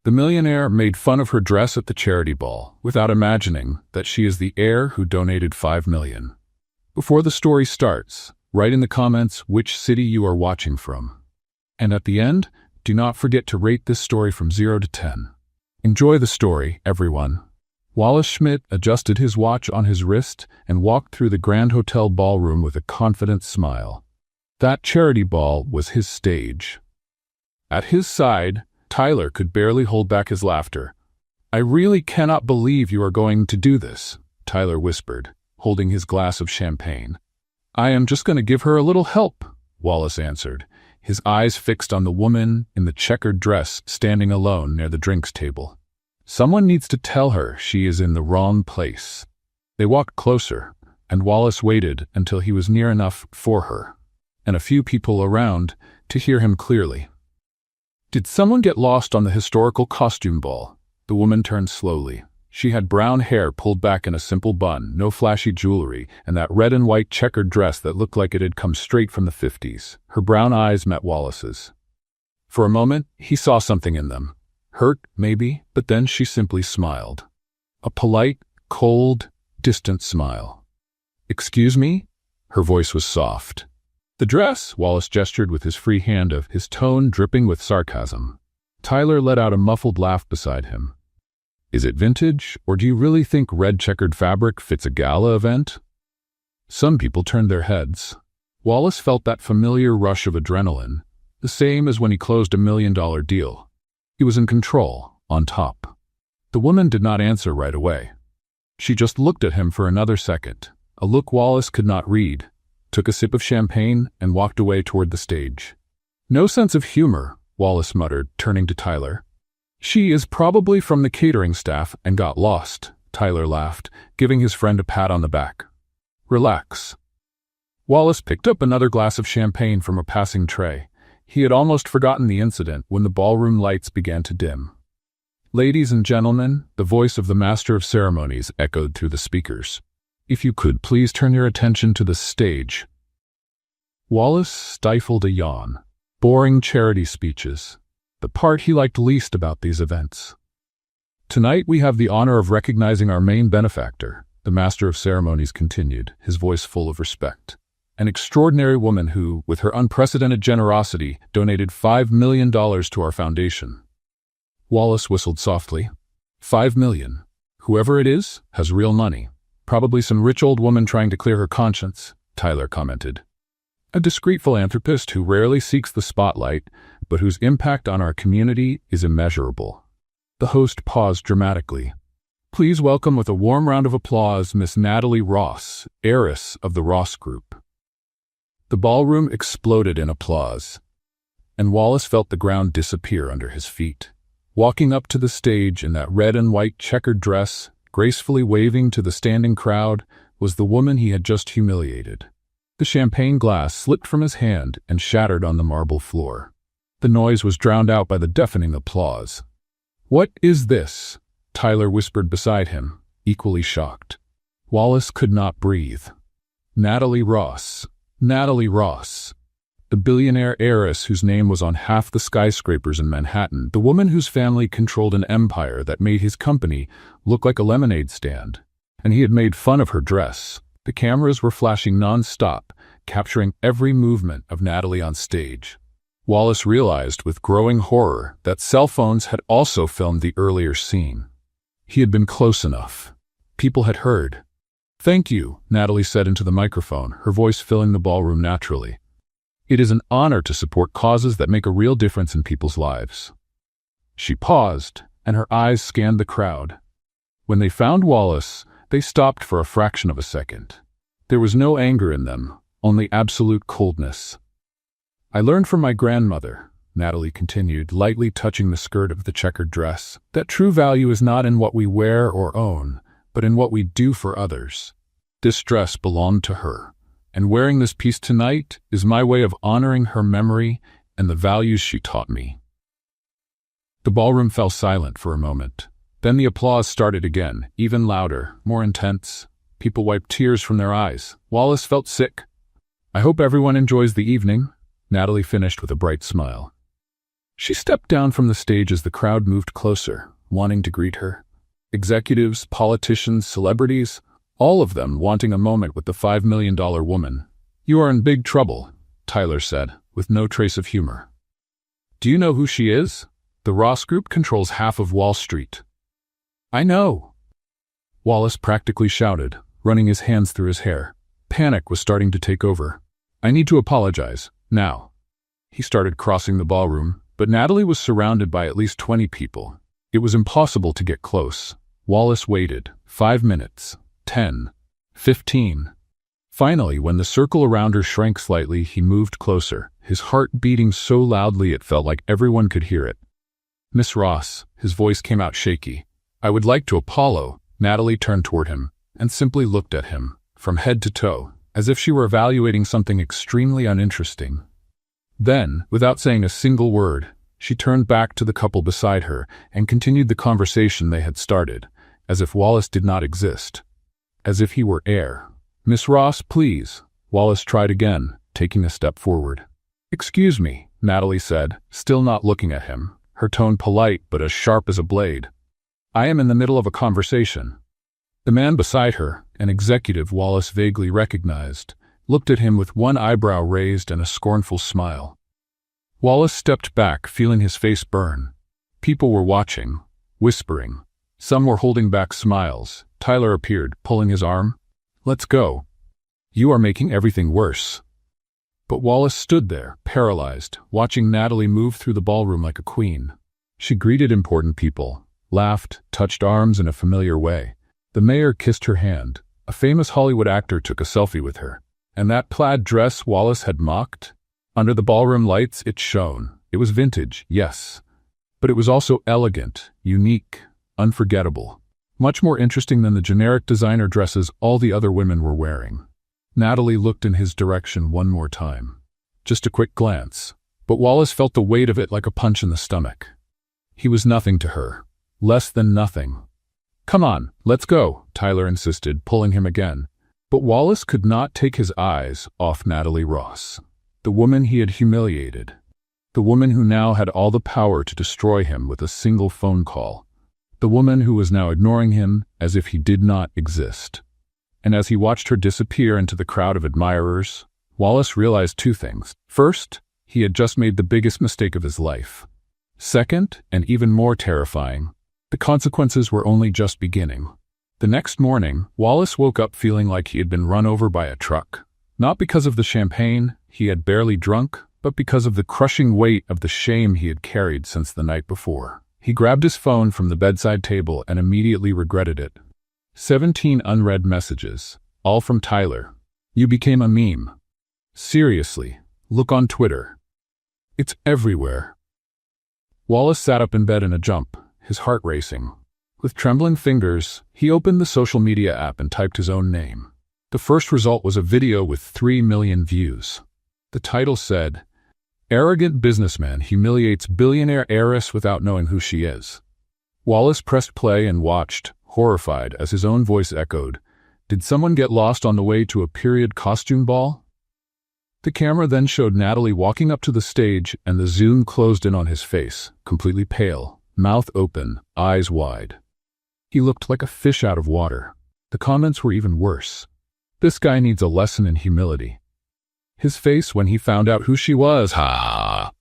The millionaire made fun of her dress at the charity ball, without imagining that she is the heir who donated $5 million. Before the story starts, write in the comments which city you are watching from. And at the end, do not forget to rate this story from 0 to 10. Enjoy the story, everyone. Wallace Schmidt adjusted his watch on his wrist and walked through the Grand Hotel ballroom with a confident smile. That charity ball was his stage. At his side, Tyler could barely hold back his laughter. "I really cannot believe you are going to do this," Tyler whispered, holding his glass of champagne. "I am just going to give her a little help," Wallace answered, his eyes fixed on the woman in the checkered dress standing alone near the drinks table. "Someone needs to tell her she is in the wrong place." They walked closer, and Wallace waited until he was near enough for her, and a few people around, to hear him clearly. "Did someone get lost on the historical costume ball?" The woman turned slowly. She had brown hair pulled back in a simple bun, no flashy jewelry, and that red and white checkered dress that looked like it had come straight from the 50s. Her brown eyes met Wallace's. For a moment, he saw something in them. Hurt, maybe, but then she simply smiled. A polite, cold, distant smile. "Excuse me?" Her voice was soft. "The dress," Wallace gestured with his free hand, his tone dripping with sarcasm. Tyler let out a muffled laugh beside him. "Is it vintage, or do you really think red checkered fabric fits a gala event?" Some people turned their heads. Wallace felt that familiar rush of adrenaline, the same as when he closed $1 million deal. He was in control, on top. The woman did not answer right away. She just looked at him for another second, a look Wallace could not read, took a sip of champagne, and walked away toward the stage. "No sense of humor," Wallace muttered, turning to Tyler. "She is probably from the catering staff and got lost," Tyler laughed, giving his friend a pat on the back. "Relax." Wallace picked up another glass of champagne from a passing tray. He had almost forgotten the incident when the ballroom lights began to dim. "Ladies and gentlemen," the voice of the master of ceremonies echoed through the speakers. "If you could please turn your attention to the stage." Wallace stifled a yawn. Boring charity speeches. The part he liked least about these events. "Tonight we have the honor of recognizing our main benefactor," the master of ceremonies continued, his voice full of respect. "An extraordinary woman who, with her unprecedented generosity, donated $5 million to our foundation." Wallace whistled softly. $5 million. Whoever it is has real money. "Probably some rich old woman trying to clear her conscience," Tyler commented. "A discreet philanthropist who rarely seeks the spotlight, but whose impact on our community is immeasurable." The host paused dramatically. "Please welcome with a warm round of applause Miss Natalie Ross, heiress of the Ross Group." The ballroom exploded in applause, and Wallace felt the ground disappear under his feet. Walking up to the stage in that red and white checkered dress, gracefully waving to the standing crowd, was the woman he had just humiliated. The champagne glass slipped from his hand and shattered on the marble floor. The noise was drowned out by the deafening applause. "What is this?" Tyler whispered beside him, equally shocked. Wallace could not breathe. Natalie Ross. Natalie Ross. The billionaire heiress whose name was on half the skyscrapers in Manhattan, the woman whose family controlled an empire that made his company look like a lemonade stand. And he had made fun of her dress. The cameras were flashing non-stop, capturing every movement of Natalie on stage. Wallace realized with growing horror that cell phones had also filmed the earlier scene. He had been close enough. People had heard. "Thank you," Natalie said into the microphone, her voice filling the ballroom naturally. "It is an honor to support causes that make a real difference in people's lives." She paused, and her eyes scanned the crowd. When they found Wallace, they stopped for a fraction of a second. There was no anger in them, only absolute coldness. "I learned from my grandmother," Natalie continued, lightly touching the skirt of the checkered dress, "that true value is not in what we wear or own, but in what we do for others. This dress belonged to her, and wearing this piece tonight is my way of honoring her memory and the values she taught me." The ballroom fell silent for a moment. Then the applause started again, even louder, more intense. People wiped tears from their eyes. Wallace felt sick. "I hope everyone enjoys the evening," Natalie finished with a bright smile. She stepped down from the stage as the crowd moved closer, wanting to greet her. Executives, politicians, celebrities, all of them wanting a moment with the $5 million woman. "You are in big trouble," Tyler said, with no trace of humor. "Do you know who she is? The Ross Group controls half of Wall Street." "I know," Wallace practically shouted, running his hands through his hair. Panic was starting to take over. "I need to apologize, now." He started crossing the ballroom, but Natalie was surrounded by at least 20 people. It was impossible to get close. Wallace waited. 5 minutes. 10. 15. Finally, when the circle around her shrank slightly, he moved closer, his heart beating so loudly it felt like everyone could hear it. "Miss Ross," his voice came out shaky. "I would like to apologize." Natalie turned toward him and simply looked at him, from head to toe, as if she were evaluating something extremely uninteresting. Then, without saying a single word, she turned back to the couple beside her and continued the conversation they had started, as if Wallace did not exist. As if he were air. "Miss Ross, please." Wallace tried again, taking a step forward. "Excuse me," Natalie said, still not looking at him, her tone polite but as sharp as a blade. "I am in the middle of a conversation." The man beside her, an executive Wallace vaguely recognized, looked at him with one eyebrow raised and a scornful smile. Wallace stepped back, feeling his face burn. People were watching, whispering. Some were holding back smiles. Tyler appeared, pulling his arm. "Let's go. You are making everything worse." But Wallace stood there, paralyzed, watching Natalie move through the ballroom like a queen. She greeted important people, laughed, touched arms in a familiar way. The mayor kissed her hand. A famous Hollywood actor took a selfie with her. And that plaid dress Wallace had mocked? Under the ballroom lights, it shone. It was vintage, yes. But it was also elegant, unique, unforgettable. Much more interesting than the generic designer dresses all the other women were wearing. Natalie looked in his direction one more time. Just a quick glance. But Wallace felt the weight of it like a punch in the stomach. He was nothing to her. Less than nothing. "Come on, let's go," Tyler insisted, pulling him again. But Wallace could not take his eyes off Natalie Ross, the woman he had humiliated, the woman who now had all the power to destroy him with a single phone call, the woman who was now ignoring him as if he did not exist. And as he watched her disappear into the crowd of admirers, Wallace realized two things. First, he had just made the biggest mistake of his life. Second, and even more terrifying, the consequences were only just beginning. The next morning, Wallace woke up feeling like he had been run over by a truck. Not because of the champagne he had barely drunk, but because of the crushing weight of the shame he had carried since the night before. He grabbed his phone from the bedside table and immediately regretted it. 17 unread messages, all from Tyler. "You became a meme. Seriously, look on Twitter. It's everywhere." Wallace sat up in bed in a jump, his heart racing. With trembling fingers, he opened the social media app and typed his own name. The first result was a video with 3 million views. The title said, "Arrogant businessman humiliates billionaire heiress without knowing who she is." Wallace pressed play and watched, horrified, as his own voice echoed, "Did someone get lost on the way to a period costume ball?" The camera then showed Natalie walking up to the stage, and the zoom closed in on his face, completely pale, mouth open, eyes wide. He looked like a fish out of water. The comments were even worse. "This guy needs a lesson in humility." His face when he found out who she was,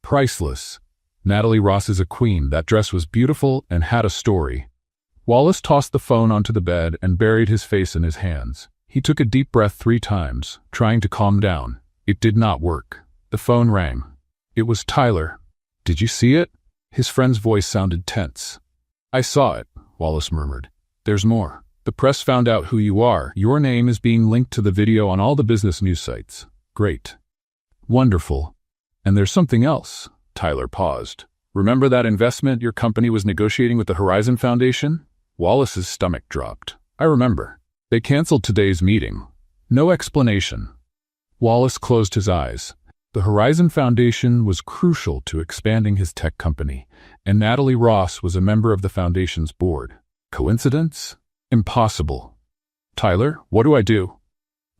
priceless. Natalie Ross is a queen. That dress was beautiful and had a story. Wallace tossed the phone onto the bed and buried his face in his hands. He took a deep breath 3 times, trying to calm down. It did not work. The phone rang. It was Tyler. "Did you see it?" His friend's voice sounded tense. "I saw it," Wallace murmured. "There's more. The press found out who you are. Your name is being linked to the video on all the business news sites." "Great. Wonderful. And there's something else." Tyler paused. "Remember that investment your company was negotiating with the Horizon Foundation?" Wallace's stomach dropped. "I remember. They canceled today's meeting. No explanation." Wallace closed his eyes. The Horizon Foundation was crucial to expanding his tech company, and Natalie Ross was a member of the foundation's board. Coincidence? Impossible. "Tyler, what do I do?"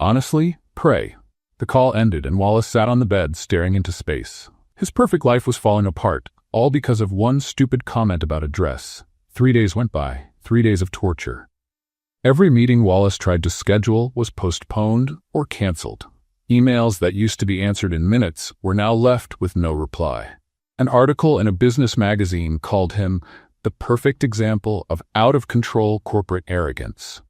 "Honestly, pray." The call ended and Wallace sat on the bed staring into space. His perfect life was falling apart, all because of one stupid comment about a dress. 3 days went by, 3 days of torture. Every meeting Wallace tried to schedule was postponed or canceled. Emails that used to be answered in minutes were now left with no reply. An article in a business magazine called him the perfect example of out-of-control corporate arrogance.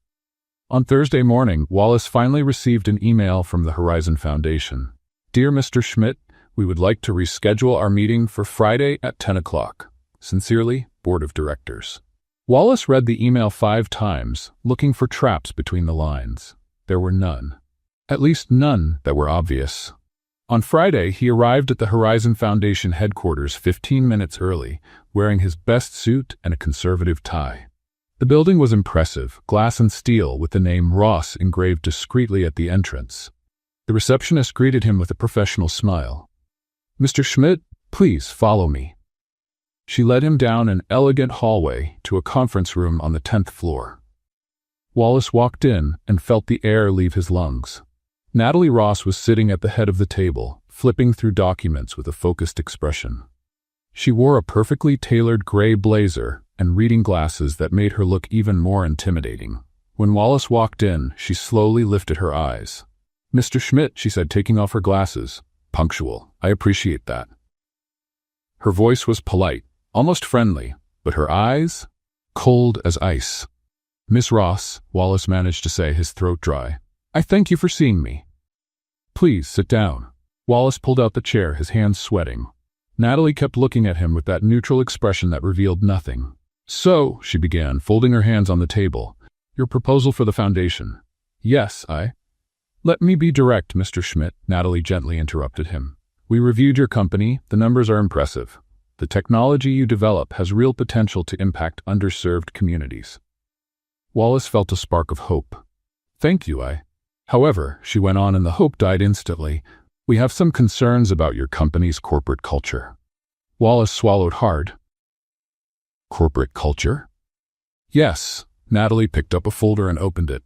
On Thursday morning, Wallace finally received an email from the Horizon Foundation. "Dear Mr. Schmidt, we would like to reschedule our meeting for Friday at 10 o'clock. Sincerely, Board of Directors." Wallace read the email 5 times, looking for traps between the lines. There were none. At least none that were obvious. On Friday, he arrived at the Horizon Foundation headquarters 15 minutes early, wearing his best suit and a conservative tie. The building was impressive, glass and steel, with the name Ross engraved discreetly at the entrance. The receptionist greeted him with a professional smile. "Mr. Schmidt, please follow me." She led him down an elegant hallway to a conference room on the 10th floor. Wallace walked in and felt the air leave his lungs. Natalie Ross was sitting at the head of the table, flipping through documents with a focused expression. She wore a perfectly tailored gray blazer and reading glasses that made her look even more intimidating. When Wallace walked in, she slowly lifted her eyes. "Mr. Schmidt," she said, taking off her glasses. "Punctual. I appreciate that." Her voice was polite, almost friendly, but her eyes? Cold as ice. "Miss Ross," Wallace managed to say, his throat dry. "I thank you for seeing me." "Please, sit down." Wallace pulled out the chair, his hands sweating. Natalie kept looking at him with that neutral expression that revealed nothing. "So," she began, folding her hands on the table, "your proposal for the foundation." "Yes, Let me be direct, Mr. Schmidt," Natalie gently interrupted him. "We reviewed your company. The numbers are impressive. The technology you develop has real potential to impact underserved communities." Wallace felt a spark of hope. "Thank you, However," she went on, and the hope died instantly, "we have some concerns about your company's corporate culture." Wallace swallowed hard. "Corporate culture?" "Yes." Natalie picked up a folder and opened it.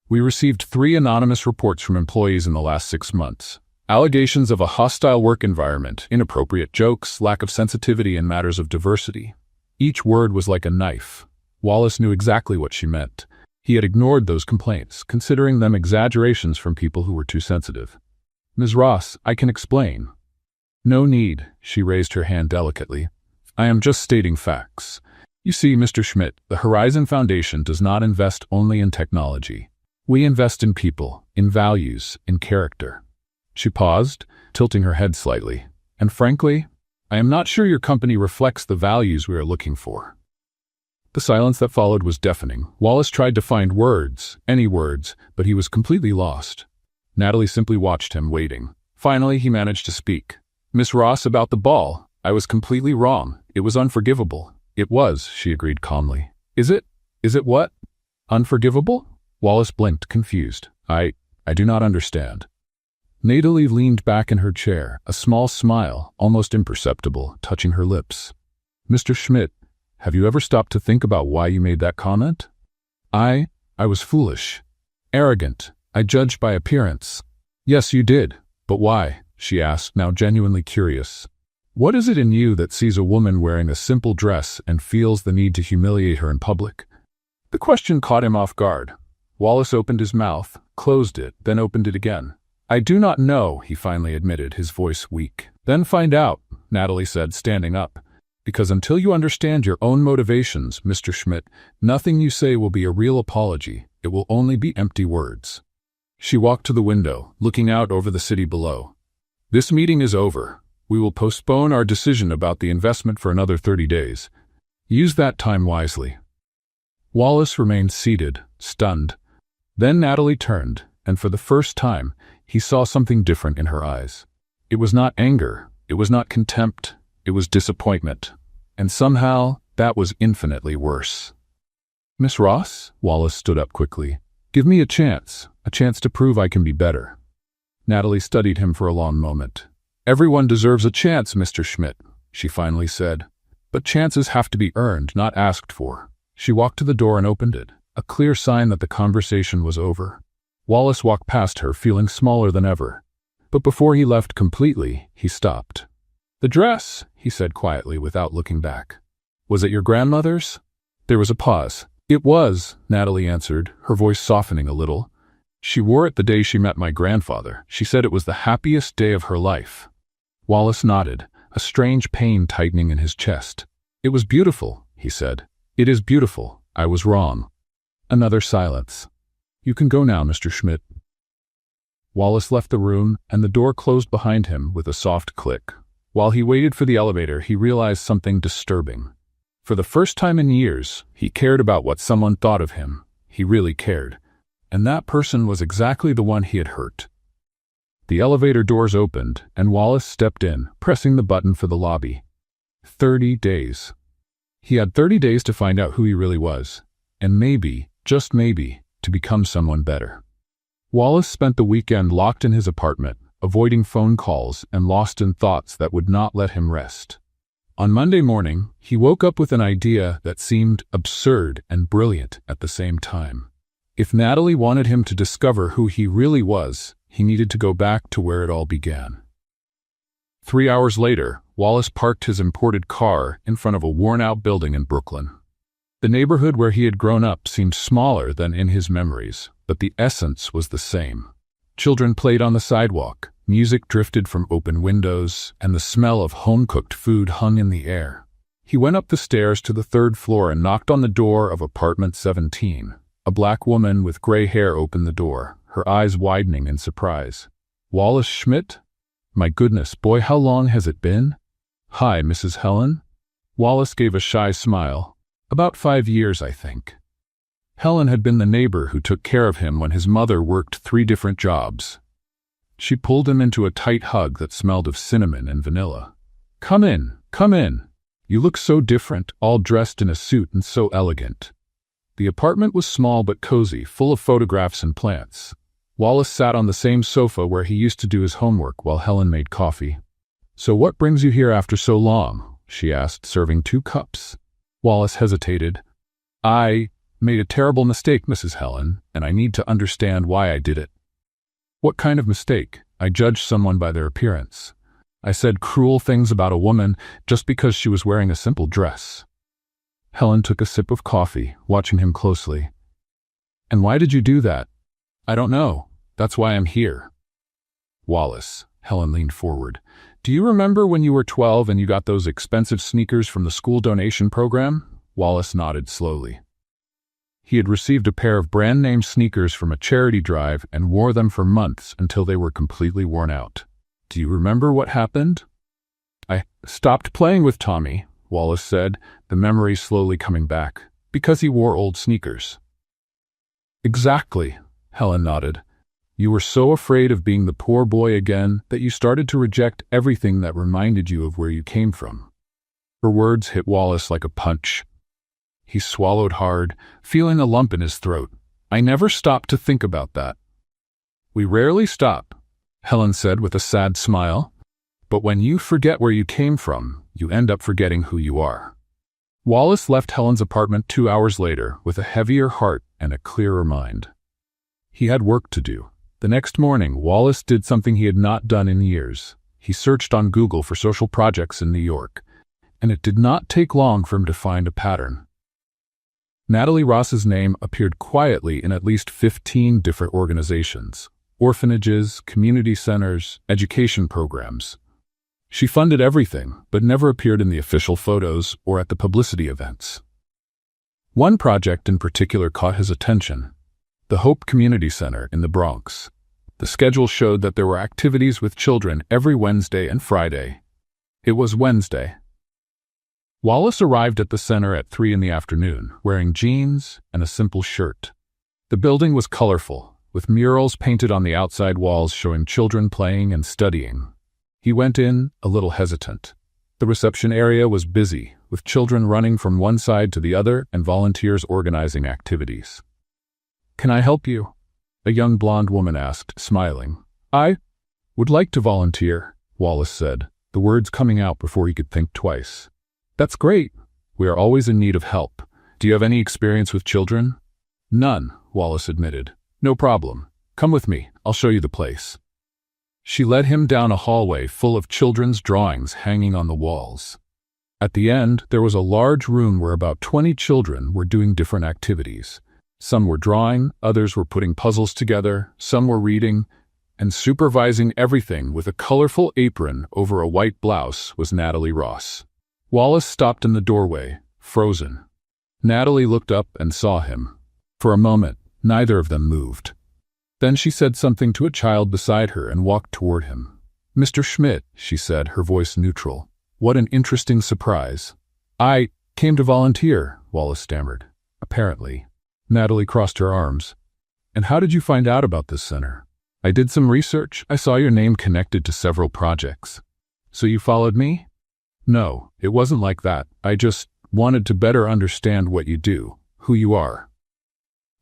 "We received 3 anonymous reports from employees in the last 6 months. Allegations of a hostile work environment, inappropriate jokes, lack of sensitivity in matters of diversity." Each word was like a knife. Wallace knew exactly what she meant. He had ignored those complaints, considering them exaggerations from people who were too sensitive. "Ms. Ross, I can explain." "No need," she raised her hand delicately. "I am just stating facts. You see, Mr. Schmidt, the Horizon Foundation does not invest only in technology. We invest in people, in values, in character." She paused, tilting her head slightly. "And frankly, I am not sure your company reflects the values we are looking for." The silence that followed was deafening. Wallace tried to find words, any words, but he was completely lost. Natalie simply watched him, waiting. Finally, he managed to speak. "Miss Ross, about the ball. I was completely wrong. It was unforgivable." "It was," she agreed calmly. Is it what? Unforgivable?" Wallace blinked, confused. I do not understand." Natalie leaned back in her chair, a small smile, almost imperceptible, touching her lips. "Mr. Schmidt, have you ever stopped to think about why you made that comment?" I was foolish. Arrogant. I judged by appearance." "Yes, you did. But why?" she asked, now genuinely curious. "What is it in you that sees a woman wearing a simple dress and feels the need to humiliate her in public?" The question caught him off guard. Wallace opened his mouth, closed it, then opened it again. "I do not know," he finally admitted, his voice weak. "Then find out," Natalie said, standing up. "Because until you understand your own motivations, Mr. Schmidt, nothing you say will be a real apology. It will only be empty words." She walked to the window, looking out over the city below. "This meeting is over. We will postpone our decision about the investment for another 30 days. Use that time wisely." Wallace remained seated, stunned. Then Natalie turned, and for the first time, he saw something different in her eyes. It was not anger, it was not contempt, it was disappointment. And somehow, that was infinitely worse. "Miss Ross?" Wallace stood up quickly. "Give me a chance to prove I can be better." Natalie studied him for a long moment. "Everyone deserves a chance, Mr. Schmidt," she finally said. "But chances have to be earned, not asked for." She walked to the door and opened it, a clear sign that the conversation was over. Wallace walked past her, feeling smaller than ever. But before he left completely, he stopped. "The dress," he said quietly without looking back. Was it your grandmother's? There was a pause. It was, Natalie answered, her voice softening a little. She wore it the day she met my grandfather. She said it was the happiest day of her life. Wallace nodded, a strange pain tightening in his chest. It was beautiful, he said. It is beautiful. I was wrong. Another silence. You can go now, Mr. Schmidt. Wallace left the room, and the door closed behind him with a soft click. While he waited for the elevator, he realized something disturbing. For the first time in years, he cared about what someone thought of him. He really cared. And that person was exactly the one he had hurt. The elevator doors opened, and Wallace stepped in, pressing the button for the lobby. 30 days. He had 30 days to find out who he really was, and maybe, just maybe, to become someone better. Wallace spent the weekend locked in his apartment, avoiding phone calls and lost in thoughts that would not let him rest. On Monday morning, he woke up with an idea that seemed absurd and brilliant at the same time. If Natalie wanted him to discover who he really was, he needed to go back to where it all began. 3 hours later, Wallace parked his imported car in front of a worn-out building in Brooklyn. The neighborhood where he had grown up seemed smaller than in his memories, but the essence was the same. Children played on the sidewalk, music drifted from open windows, and the smell of home-cooked food hung in the air. He went up the stairs to the 3rd floor and knocked on the door of apartment 17. A black woman with gray hair opened the door, her eyes widening in surprise. Wallace Schmidt? My goodness, boy, how long has it been? Hi, Mrs. Helen? Wallace gave a shy smile. About 5 years, I think. Helen had been the neighbor who took care of him when his mother worked 3 different jobs. She pulled him into a tight hug that smelled of cinnamon and vanilla. Come in, come in. You look so different, all dressed in a suit and so elegant. The apartment was small but cozy, full of photographs and plants. Wallace sat on the same sofa where he used to do his homework while Helen made coffee. So what brings you here after so long? She asked, serving 2 cups. Wallace hesitated. I made a terrible mistake, Mrs. Helen, and I need to understand why I did it. What kind of mistake? I judged someone by their appearance. I said cruel things about a woman just because she was wearing a simple dress. Helen took a sip of coffee, watching him closely. And why did you do that? I don't know. That's why I'm here. Wallace, Helen leaned forward. Do you remember when you were 12 and you got those expensive sneakers from the school donation program? Wallace nodded slowly. He had received a pair of brand-name sneakers from a charity drive and wore them for months until they were completely worn out. Do you remember what happened? I stopped playing with Tommy, Wallace said, the memory slowly coming back, because he wore old sneakers. Exactly, Helen nodded. You were so afraid of being the poor boy again that you started to reject everything that reminded you of where you came from. Her words hit Wallace like a punch. He swallowed hard, feeling a lump in his throat. I never stopped to think about that. We rarely stop, Helen said with a sad smile. But when you forget where you came from, you end up forgetting who you are. Wallace left Helen's apartment 2 hours later with a heavier heart and a clearer mind. He had work to do. The next morning, Wallace did something he had not done in years. He searched on Google for social projects in New York, and it did not take long for him to find a pattern. Natalie Ross's name appeared quietly in at least 15 different organizations: orphanages, community centers, education programs. She funded everything, but never appeared in the official photos or at the publicity events. One project in particular caught his attention: the Hope Community Center in the Bronx. The schedule showed that there were activities with children every Wednesday and Friday. It was Wednesday. Wallace arrived at the center at 3 in the afternoon, wearing jeans and a simple shirt. The building was colorful, with murals painted on the outside walls showing children playing and studying. He went in, a little hesitant. The reception area was busy, with children running from one side to the other and volunteers organizing activities. Can I help you? A young blonde woman asked, smiling. I would like to volunteer, Wallace said, the words coming out before he could think twice. That's great. We are always in need of help. Do you have any experience with children? None, Wallace admitted. No problem. Come with me. I'll show you the place. She led him down a hallway full of children's drawings hanging on the walls. At the end, there was a large room where about 20 children were doing different activities. Some were drawing, others were putting puzzles together, some were reading, and supervising everything with a colorful apron over a white blouse was Natalie Ross. Wallace stopped in the doorway, frozen. Natalie looked up and saw him. For a moment, neither of them moved. Then she said something to a child beside her and walked toward him. "Mr. Schmidt," she said, her voice neutral. "What an interesting surprise." "I came to volunteer," Wallace stammered. "Apparently." Natalie crossed her arms. "And how did you find out about this center?" "I did some research. I saw your name connected to several projects." "So you followed me?" "No, it wasn't like that. I just wanted to better understand what you do, who you are."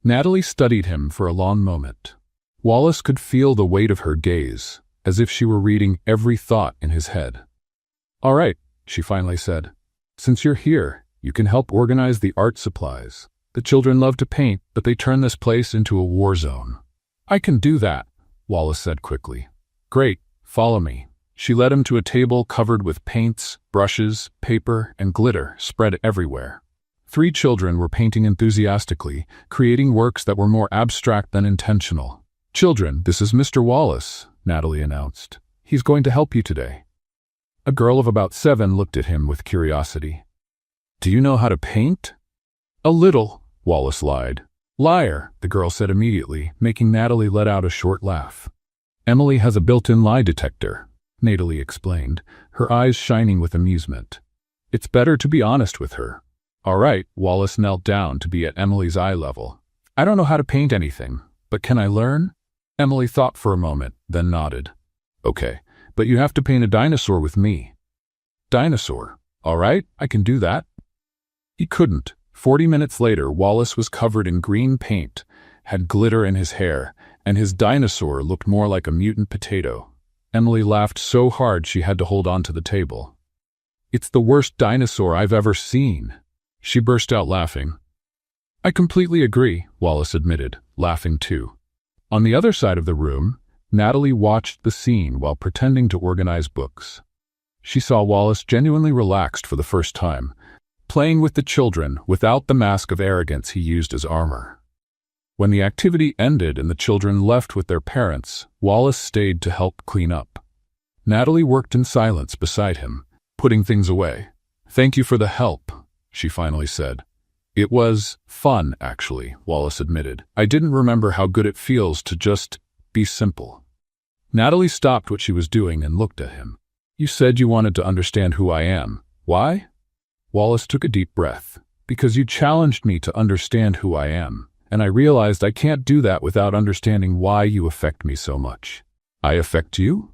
Natalie studied him for a long moment. Wallace could feel the weight of her gaze, as if she were reading every thought in his head. "All right," she finally said. "Since you're here, you can help organize the art supplies. The children love to paint, but they turn this place into a war zone." "I can do that," Wallace said quickly. "Great, follow me." She led him to a table covered with paints, brushes, paper, and glitter spread everywhere. 3 children were painting enthusiastically, creating works that were more abstract than intentional. "Children, this is Mr. Wallace," Natalie announced. "He's going to help you today." A girl of about 7 looked at him with curiosity. "Do you know how to paint?" "A little," Wallace lied. "Liar," the girl said immediately, making Natalie let out a short laugh. "Emily has a built-in lie detector," Natalie explained, her eyes shining with amusement. "It's better to be honest with her." "All right," Wallace knelt down to be at Emily's eye level. "I don't know how to paint anything, but can I learn?" Emily thought for a moment, then nodded. "Okay, but you have to paint a dinosaur with me." "Dinosaur? All right, I can do that." He couldn't. 40 minutes later, Wallace was covered in green paint, had glitter in his hair, and his dinosaur looked more like a mutant potato. Emily laughed so hard she had to hold on to the table. "It's the worst dinosaur I've ever seen." She burst out laughing. "I completely agree," Wallace admitted, laughing too. On the other side of the room, Natalie watched the scene while pretending to organize books. She saw Wallace genuinely relaxed for the first time, playing with the children without the mask of arrogance he used as armor. When the activity ended and the children left with their parents, Wallace stayed to help clean up. Natalie worked in silence beside him, putting things away. "Thank you for the help," she finally said. "It was fun, actually," Wallace admitted. "I didn't remember how good it feels to just be simple." Natalie stopped what she was doing and looked at him. "You said you wanted to understand who I am. Why?" Wallace took a deep breath. "Because you challenged me to understand who I am, and I realized I can't do that without understanding why you affect me so much." "I affect you?"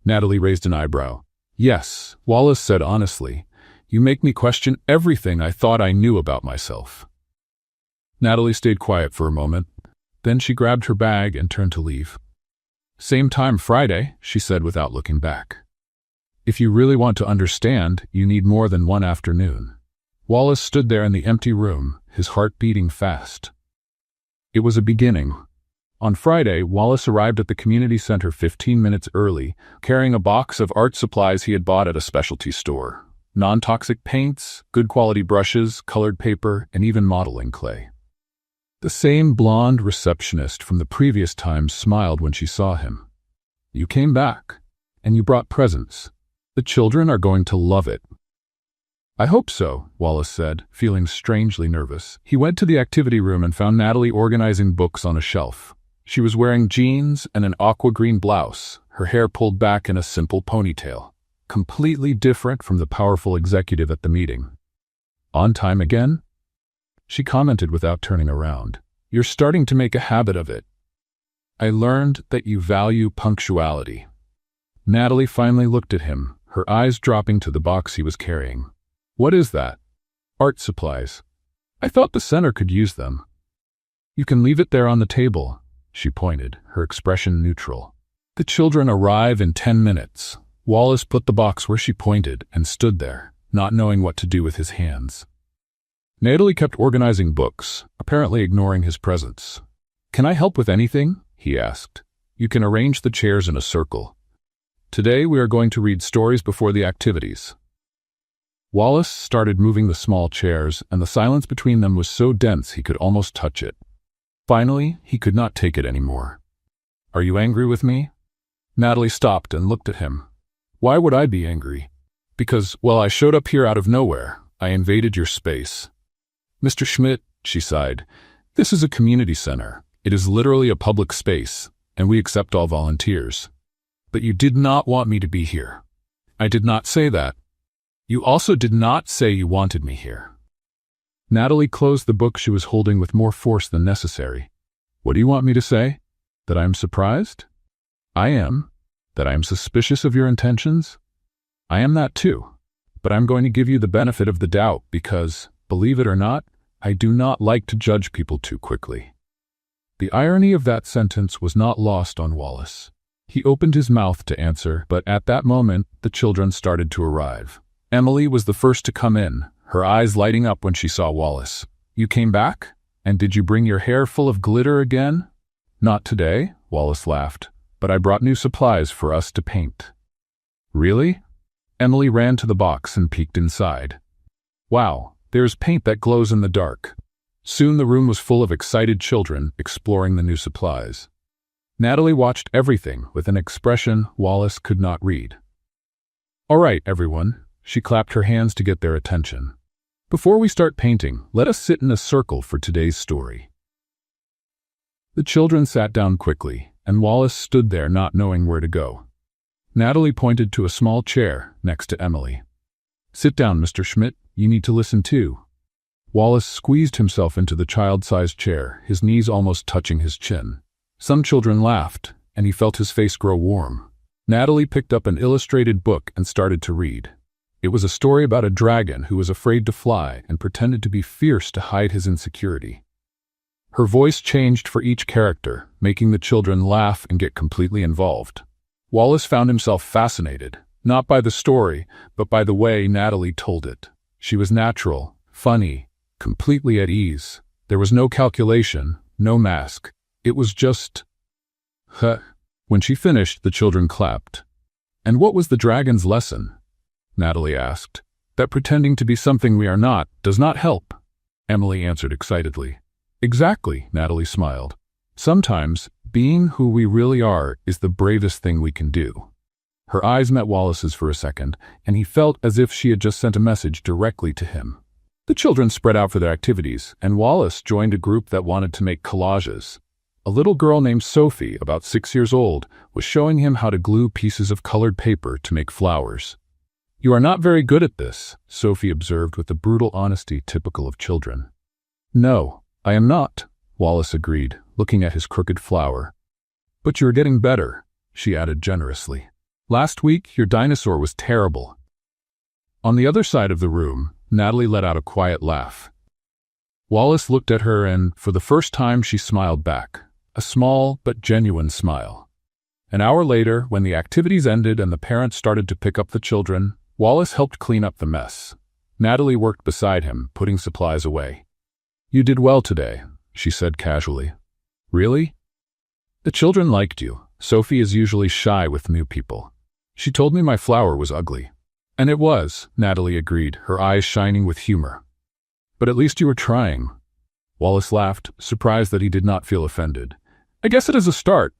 Natalie raised an eyebrow. "Yes," Wallace said honestly. "You make me question everything I thought I knew about myself." Natalie stayed quiet for a moment. Then she grabbed her bag and turned to leave. "Same time Friday," she said without looking back. "If you really want to understand, you need more than one afternoon." Wallace stood there in the empty room, his heart beating fast. It was a beginning. On Friday, Wallace arrived at the community center 15 minutes early, carrying a box of art supplies he had bought at a specialty store. Non-toxic paints, good quality brushes, colored paper, and even modeling clay. The same blonde receptionist from the previous time smiled when she saw him. "You came back, and you brought presents. The children are going to love it." "I hope so," Wallace said, feeling strangely nervous. He went to the activity room and found Natalie organizing books on a shelf. She was wearing jeans and an aqua-green blouse, her hair pulled back in a simple ponytail, completely different from the powerful executive at the meeting. "On time again?" She commented without turning around. "You're starting to make a habit of it." "I learned that you value punctuality." Natalie finally looked at him, her eyes dropping to the box he was carrying. "What is that?" "Art supplies. I thought the center could use them." "You can leave it there on the table," she pointed, her expression neutral. "The children arrive in 10 minutes. Wallace put the box where she pointed and stood there, not knowing what to do with his hands. Natalie kept organizing books, apparently ignoring his presence. "Can I help with anything?" he asked. "You can arrange the chairs in a circle. Today we are going to read stories before the activities. Wallace started moving the small chairs, and the silence between them was so dense he could almost touch it. Finally, he could not take it anymore. Are you angry with me? Natalie stopped and looked at him. Why would I be angry? Because, well, I showed up here out of nowhere. I invaded your space. Mr. Schmidt, she sighed, this is a community center. It is literally a public space, and we accept all volunteers. But you did not want me to be here. I did not say that. You also did not say you wanted me here. Natalie closed the book she was holding with more force than necessary. What do you want me to say? That I am surprised? I am. That I am suspicious of your intentions? I am that too. But I'm going to give you the benefit of the doubt because, believe it or not, I do not like to judge people too quickly. The irony of that sentence was not lost on Wallace. He opened his mouth to answer, but at that moment, the children started to arrive. Emily was the first to come in, her eyes lighting up when she saw Wallace. You came back? And did you bring your hair full of glitter again? Not today, Wallace laughed, but I brought new supplies for us to paint. Really? Emily ran to the box and peeked inside. Wow, there's paint that glows in the dark. Soon the room was full of excited children exploring the new supplies. Natalie watched everything with an expression Wallace could not read. All right, everyone. She clapped her hands to get their attention. Before we start painting, let us sit in a circle for today's story. The children sat down quickly, and Wallace stood there not knowing where to go. Natalie pointed to a small chair next to Emily. Sit down, Mr. Schmidt. You need to listen too. Wallace squeezed himself into the child-sized chair, his knees almost touching his chin. Some children laughed, and he felt his face grow warm. Natalie picked up an illustrated book and started to read. It was a story about a dragon who was afraid to fly and pretended to be fierce to hide his insecurity. Her voice changed for each character, making the children laugh and get completely involved. Wallace found himself fascinated, not by the story, but by the way Natalie told it. She was natural, funny, completely at ease. There was no calculation, no mask. It was just... Huh. When she finished, the children clapped. And what was the dragon's lesson? Natalie asked. That pretending to be something we are not does not help, Emily answered excitedly. Exactly, Natalie smiled. Sometimes, being who we really are is the bravest thing we can do. Her eyes met Wallace's for a second, and he felt as if she had just sent a message directly to him. The children spread out for their activities, and Wallace joined a group that wanted to make collages. A little girl named Sophie, about 6 years old, was showing him how to glue pieces of colored paper to make flowers. You are not very good at this, Sophie observed with the brutal honesty typical of children. No, I am not, Wallace agreed, looking at his crooked flower. But you're getting better, she added generously. Last week, your dinosaur was terrible. On the other side of the room, Natalie let out a quiet laugh. Wallace looked at her and, for the first time, she smiled back. A small but genuine smile. An hour later, when the activities ended and the parents started to pick up the children, Wallace helped clean up the mess. Natalie worked beside him, putting supplies away. You did well today, she said casually. Really? The children liked you. Sophie is usually shy with new people. She told me my flower was ugly. And it was, Natalie agreed, her eyes shining with humor. But at least you were trying. Wallace laughed, surprised that he did not feel offended. I guess it is a start.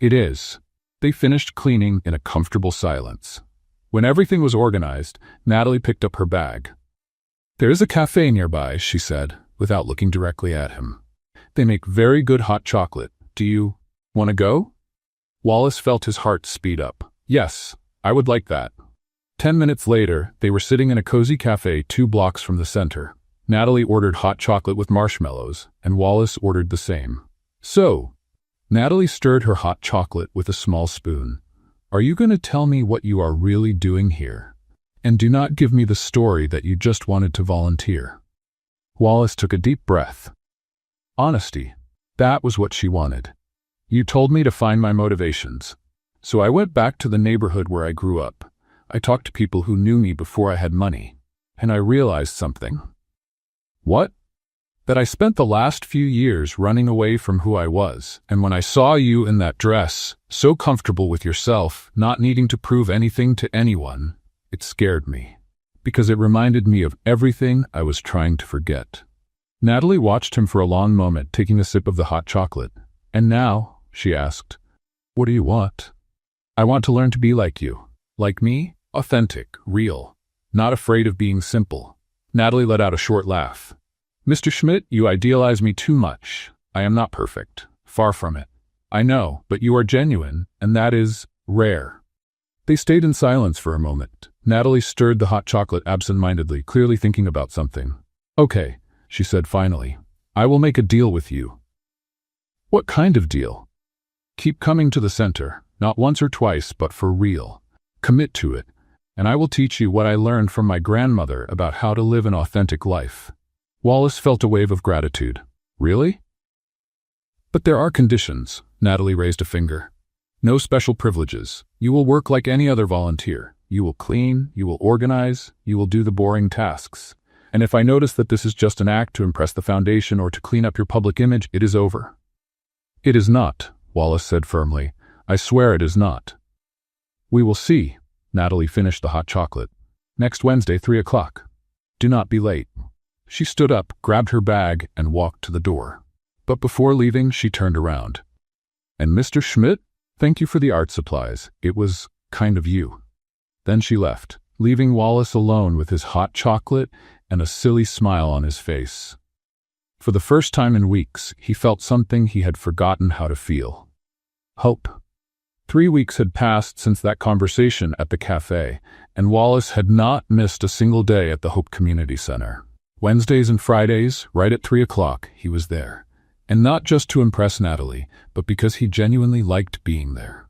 It is. They finished cleaning in a comfortable silence. When everything was organized, Natalie picked up her bag. There is a cafe nearby, she said, without looking directly at him. They make very good hot chocolate. Do you want to go? Wallace felt his heart speed up. Yes, I would like that. 10 minutes later, they were sitting in a cozy cafe 2 blocks from the center. Natalie ordered hot chocolate with marshmallows, and Wallace ordered the same. So, Natalie stirred her hot chocolate with a small spoon. Are you going to tell me what you are really doing here? And do not give me the story that you just wanted to volunteer. Wallace took a deep breath. Honesty. That was what she wanted. You told me to find my motivations. So I went back to the neighborhood where I grew up. I talked to people who knew me before I had money. And I realized something. What? That I spent the last few years running away from who I was, and when I saw you in that dress, so comfortable with yourself, not needing to prove anything to anyone, it scared me, because it reminded me of everything I was trying to forget. Natalie watched him for a long moment, taking a sip of the hot chocolate. And now, she asked, what do you want? I want to learn to be like you. Like me? Authentic, real, not afraid of being simple. Natalie let out a short laugh. Mr. Schmidt, you idealize me too much. I am not perfect. Far from it. I know, but you are genuine, and that is rare. They stayed in silence for a moment. Natalie stirred the hot chocolate absent-mindedly, clearly thinking about something. Okay, she said finally. I will make a deal with you. What kind of deal? Keep coming to the center, not once or twice, but for real. Commit to it, and I will teach you what I learned from my grandmother about how to live an authentic life. Wallace felt a wave of gratitude. Really? But there are conditions. Natalie raised a finger. No special privileges. You will work like any other volunteer. You will clean, you will organize, you will do the boring tasks. And if I notice that this is just an act to impress the foundation or to clean up your public image, it is over. It is not, Wallace said firmly. I swear it is not. We will see. Natalie finished the hot chocolate. Next Wednesday, 3 o'clock. Do not be late. She stood up, grabbed her bag, and walked to the door. But before leaving, she turned around. And Mr. Schmidt, thank you for the art supplies. It was kind of you. Then she left, leaving Wallace alone with his hot chocolate and a silly smile on his face. For the first time in weeks, he felt something he had forgotten how to feel. Hope. 3 weeks had passed since that conversation at the cafe, and Wallace had not missed a single day at the Hope Community Center. Wednesdays and Fridays, right at 3 o'clock, he was there. And not just to impress Natalie, but because he genuinely liked being there.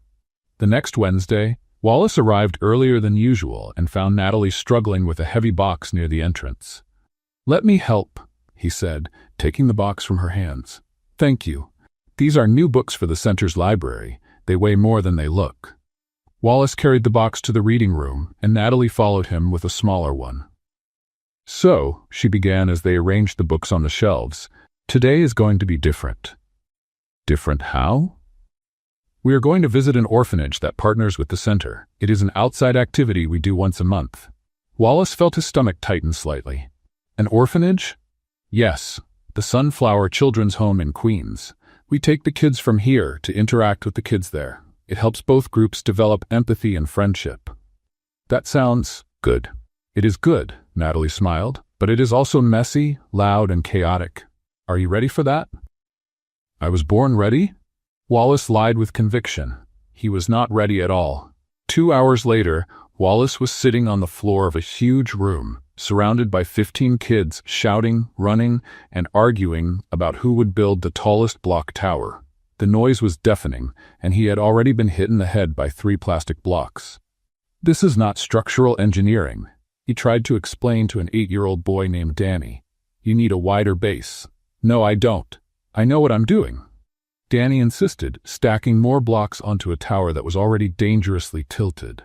The next Wednesday, Wallace arrived earlier than usual and found Natalie struggling with a heavy box near the entrance. Let me help, he said, taking the box from her hands. Thank you. These are new books for the center's library. They weigh more than they look. Wallace carried the box to the reading room, and Natalie followed him with a smaller one. So, she began as they arranged the books on the shelves, today is going to be different. Different how? We are going to visit an orphanage that partners with the center. It is an outside activity we do once a month. Wallace felt his stomach tighten slightly. An orphanage? Yes, the Sunflower Children's Home in Queens. We take the kids from here to interact with the kids there. It helps both groups develop empathy and friendship. That sounds good. It is good, Natalie smiled, but it is also messy, loud, and chaotic. Are you ready for that? I was born ready? Wallace lied with conviction. He was not ready at all. 2 hours later, Wallace was sitting on the floor of a huge room, surrounded by 15 kids shouting, running, and arguing about who would build the tallest block tower. The noise was deafening, and he had already been hit in the head by 3 plastic blocks. This is not structural engineering, he tried to explain to an 8-year-old boy named Danny. You need a wider base. No, I don't. I know what I'm doing. Danny insisted, stacking more blocks onto a tower that was already dangerously tilted.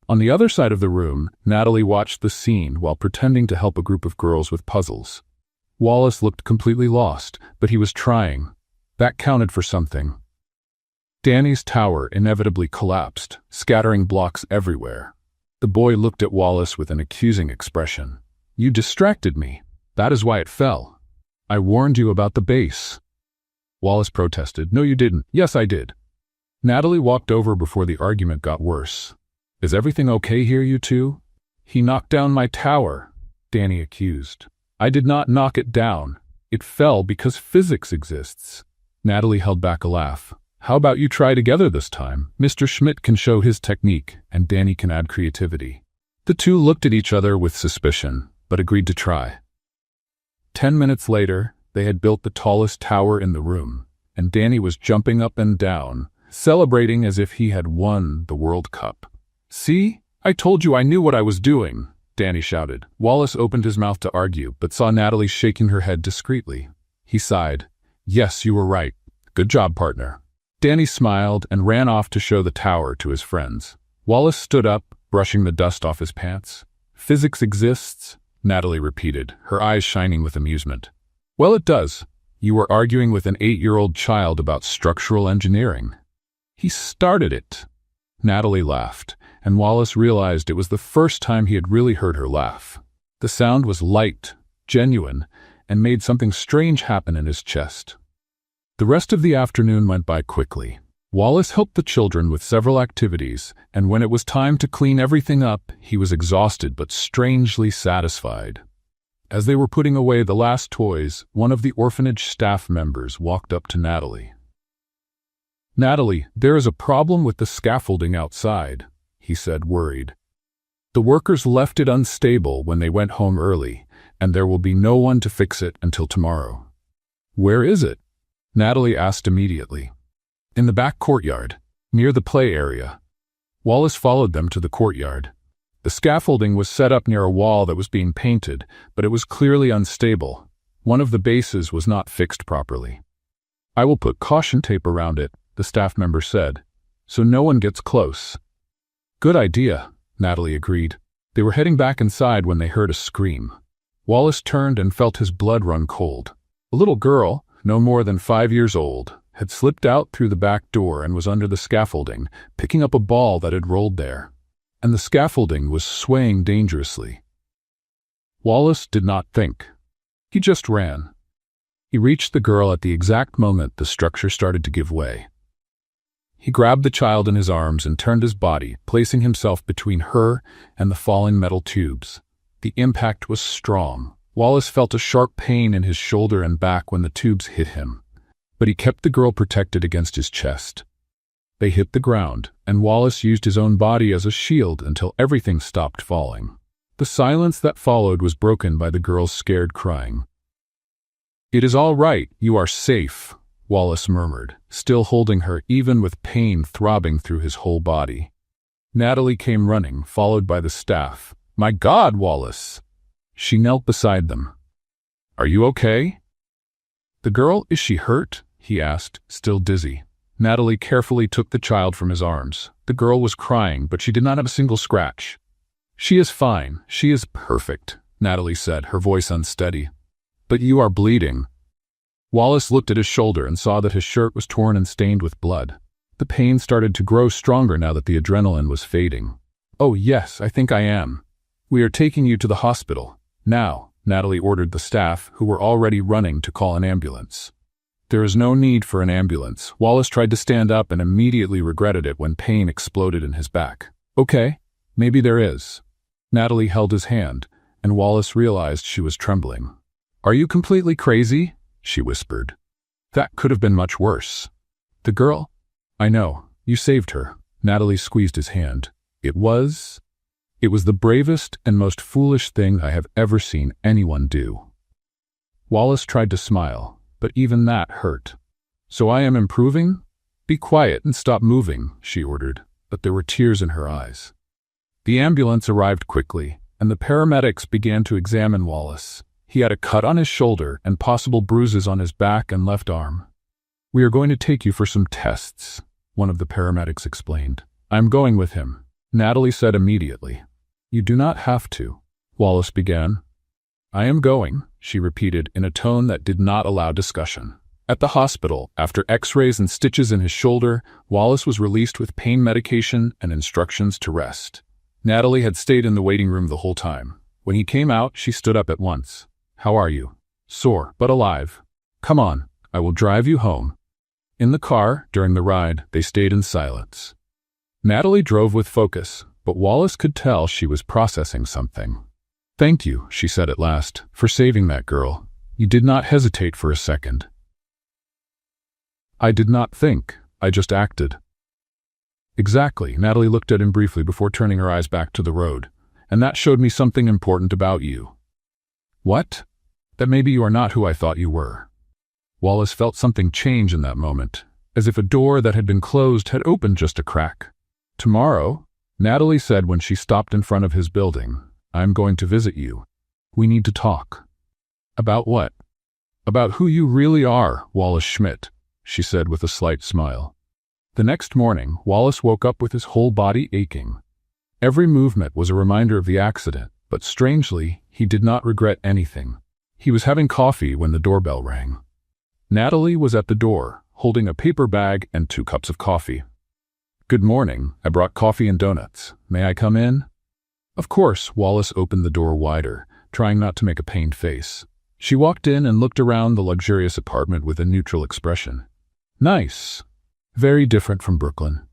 On the other side of the room, Natalie watched the scene while pretending to help a group of girls with puzzles. Wallace looked completely lost, but he was trying. That counted for something. Danny's tower inevitably collapsed, scattering blocks everywhere. The boy looked at Wallace with an accusing expression. You distracted me. That is why it fell. I warned you about the base. Wallace protested. No, you didn't. Yes, I did. Natalie walked over before the argument got worse. Is everything okay here, you two? He knocked down my tower, Danny accused. I did not knock it down. It fell because physics exists. Natalie held back a laugh. How about you try together this time? Mr. Schmidt can show his technique, and Danny can add creativity. The two looked at each other with suspicion, but agreed to try. 10 minutes later, they had built the tallest tower in the room, and Danny was jumping up and down, celebrating as if he had won the World Cup. See? I told you I knew what I was doing, Danny shouted. Wallace opened his mouth to argue, but saw Natalie shaking her head discreetly. He sighed. Yes, you were right. Good job, partner. Danny smiled and ran off to show the tower to his friends. Wallace stood up, brushing the dust off his pants. Physics exists, Natalie repeated, her eyes shining with amusement. Well, it does. You were arguing with an 8-year-old child about structural engineering. He started it. Natalie laughed, and Wallace realized it was the first time he had really heard her laugh. The sound was light, genuine, and made something strange happen in his chest. The rest of the afternoon went by quickly. Wallace helped the children with several activities, and when it was time to clean everything up, he was exhausted but strangely satisfied. As they were putting away the last toys, one of the orphanage staff members walked up to Natalie. "Natalie, there is a problem with the scaffolding outside," he said, worried. "The workers left it unstable when they went home early, and there will be no one to fix it until tomorrow." "Where is it?" Natalie asked immediately. "In the back courtyard, near the play area." Wallace followed them to the courtyard. The scaffolding was set up near a wall that was being painted, but it was clearly unstable. One of the bases was not fixed properly. "I will put caution tape around it," the staff member said, "so no one gets close." "Good idea," Natalie agreed. They were heading back inside when they heard a scream. Wallace turned and felt his blood run cold. A little girl, no more than 5 years old, had slipped out through the back door and was under the scaffolding, picking up a ball that had rolled there. And the scaffolding was swaying dangerously. Wallace did not think. He just ran. He reached the girl at the exact moment the structure started to give way. He grabbed the child in his arms and turned his body, placing himself between her and the falling metal tubes. The impact was strong. Wallace felt a sharp pain in his shoulder and back when the tubes hit him, but he kept the girl protected against his chest. They hit the ground, and Wallace used his own body as a shield until everything stopped falling. The silence that followed was broken by the girl's scared crying. "It is all right, you are safe," Wallace murmured, still holding her even with pain throbbing through his whole body. Natalie came running, followed by the staff. "My God, Wallace!" She knelt beside them. "Are you okay?" "The girl, is she hurt?" he asked, still dizzy. Natalie carefully took the child from his arms. The girl was crying, but she did not have a single scratch. "She is fine. She is perfect," Natalie said, her voice unsteady. "But you are bleeding." Wallace looked at his shoulder and saw that his shirt was torn and stained with blood. The pain started to grow stronger now that the adrenaline was fading. "Oh yes, I think I am. We are taking you to the hospital. Now," Natalie ordered the staff, who were already running, to call an ambulance. "There is no need for an ambulance." Wallace tried to stand up and immediately regretted it when pain exploded in his back. "Okay, maybe there is." Natalie held his hand, and Wallace realized she was trembling. "Are you completely crazy?" she whispered. "That could have been much worse." "The girl?" "I know. You saved her." Natalie squeezed his hand. It was the bravest and most foolish thing I have ever seen anyone do." Wallace tried to smile, but even that hurt. "So I am improving? Be quiet and stop moving," she ordered, but there were tears in her eyes. The ambulance arrived quickly, and the paramedics began to examine Wallace. He had a cut on his shoulder and possible bruises on his back and left arm. "We are going to take you for some tests," one of the paramedics explained. "I'm going with him," Natalie said immediately. "You do not have to," Wallace began. "I am going," she repeated in a tone that did not allow discussion. At the hospital, after x-rays and stitches in his shoulder, Wallace was released with pain medication and instructions to rest. Natalie had stayed in the waiting room the whole time. When he came out, she stood up at once. "How are you?" "Sore, but alive." "Come on, I will drive you home." In the car, during the ride, they stayed in silence. Natalie drove with focus, but Wallace could tell she was processing something. "Thank you," she said at last, "for saving that girl. You did not hesitate for a second." "I did not think. I just acted." "Exactly." Natalie looked at him briefly before turning her eyes back to the road. "And that showed me something important about you." "What?" "That maybe you are not who I thought you were." Wallace felt something change in that moment, as if a door that had been closed had opened just a crack. "Tomorrow," Natalie said when she stopped in front of his building, "I'm going to visit you. We need to talk." "About what?" "About who you really are, Wallace Schmidt," she said with a slight smile. The next morning, Wallace woke up with his whole body aching. Every movement was a reminder of the accident, but strangely, he did not regret anything. He was having coffee when the doorbell rang. Natalie was at the door, holding a paper bag and 2 cups of coffee. "Good morning. I brought coffee and donuts. May I come in?" Of course, Wallace opened the door wider, trying not to make a pained face. She walked in and looked around the luxurious apartment with a neutral expression. Nice. Very different from Brooklyn.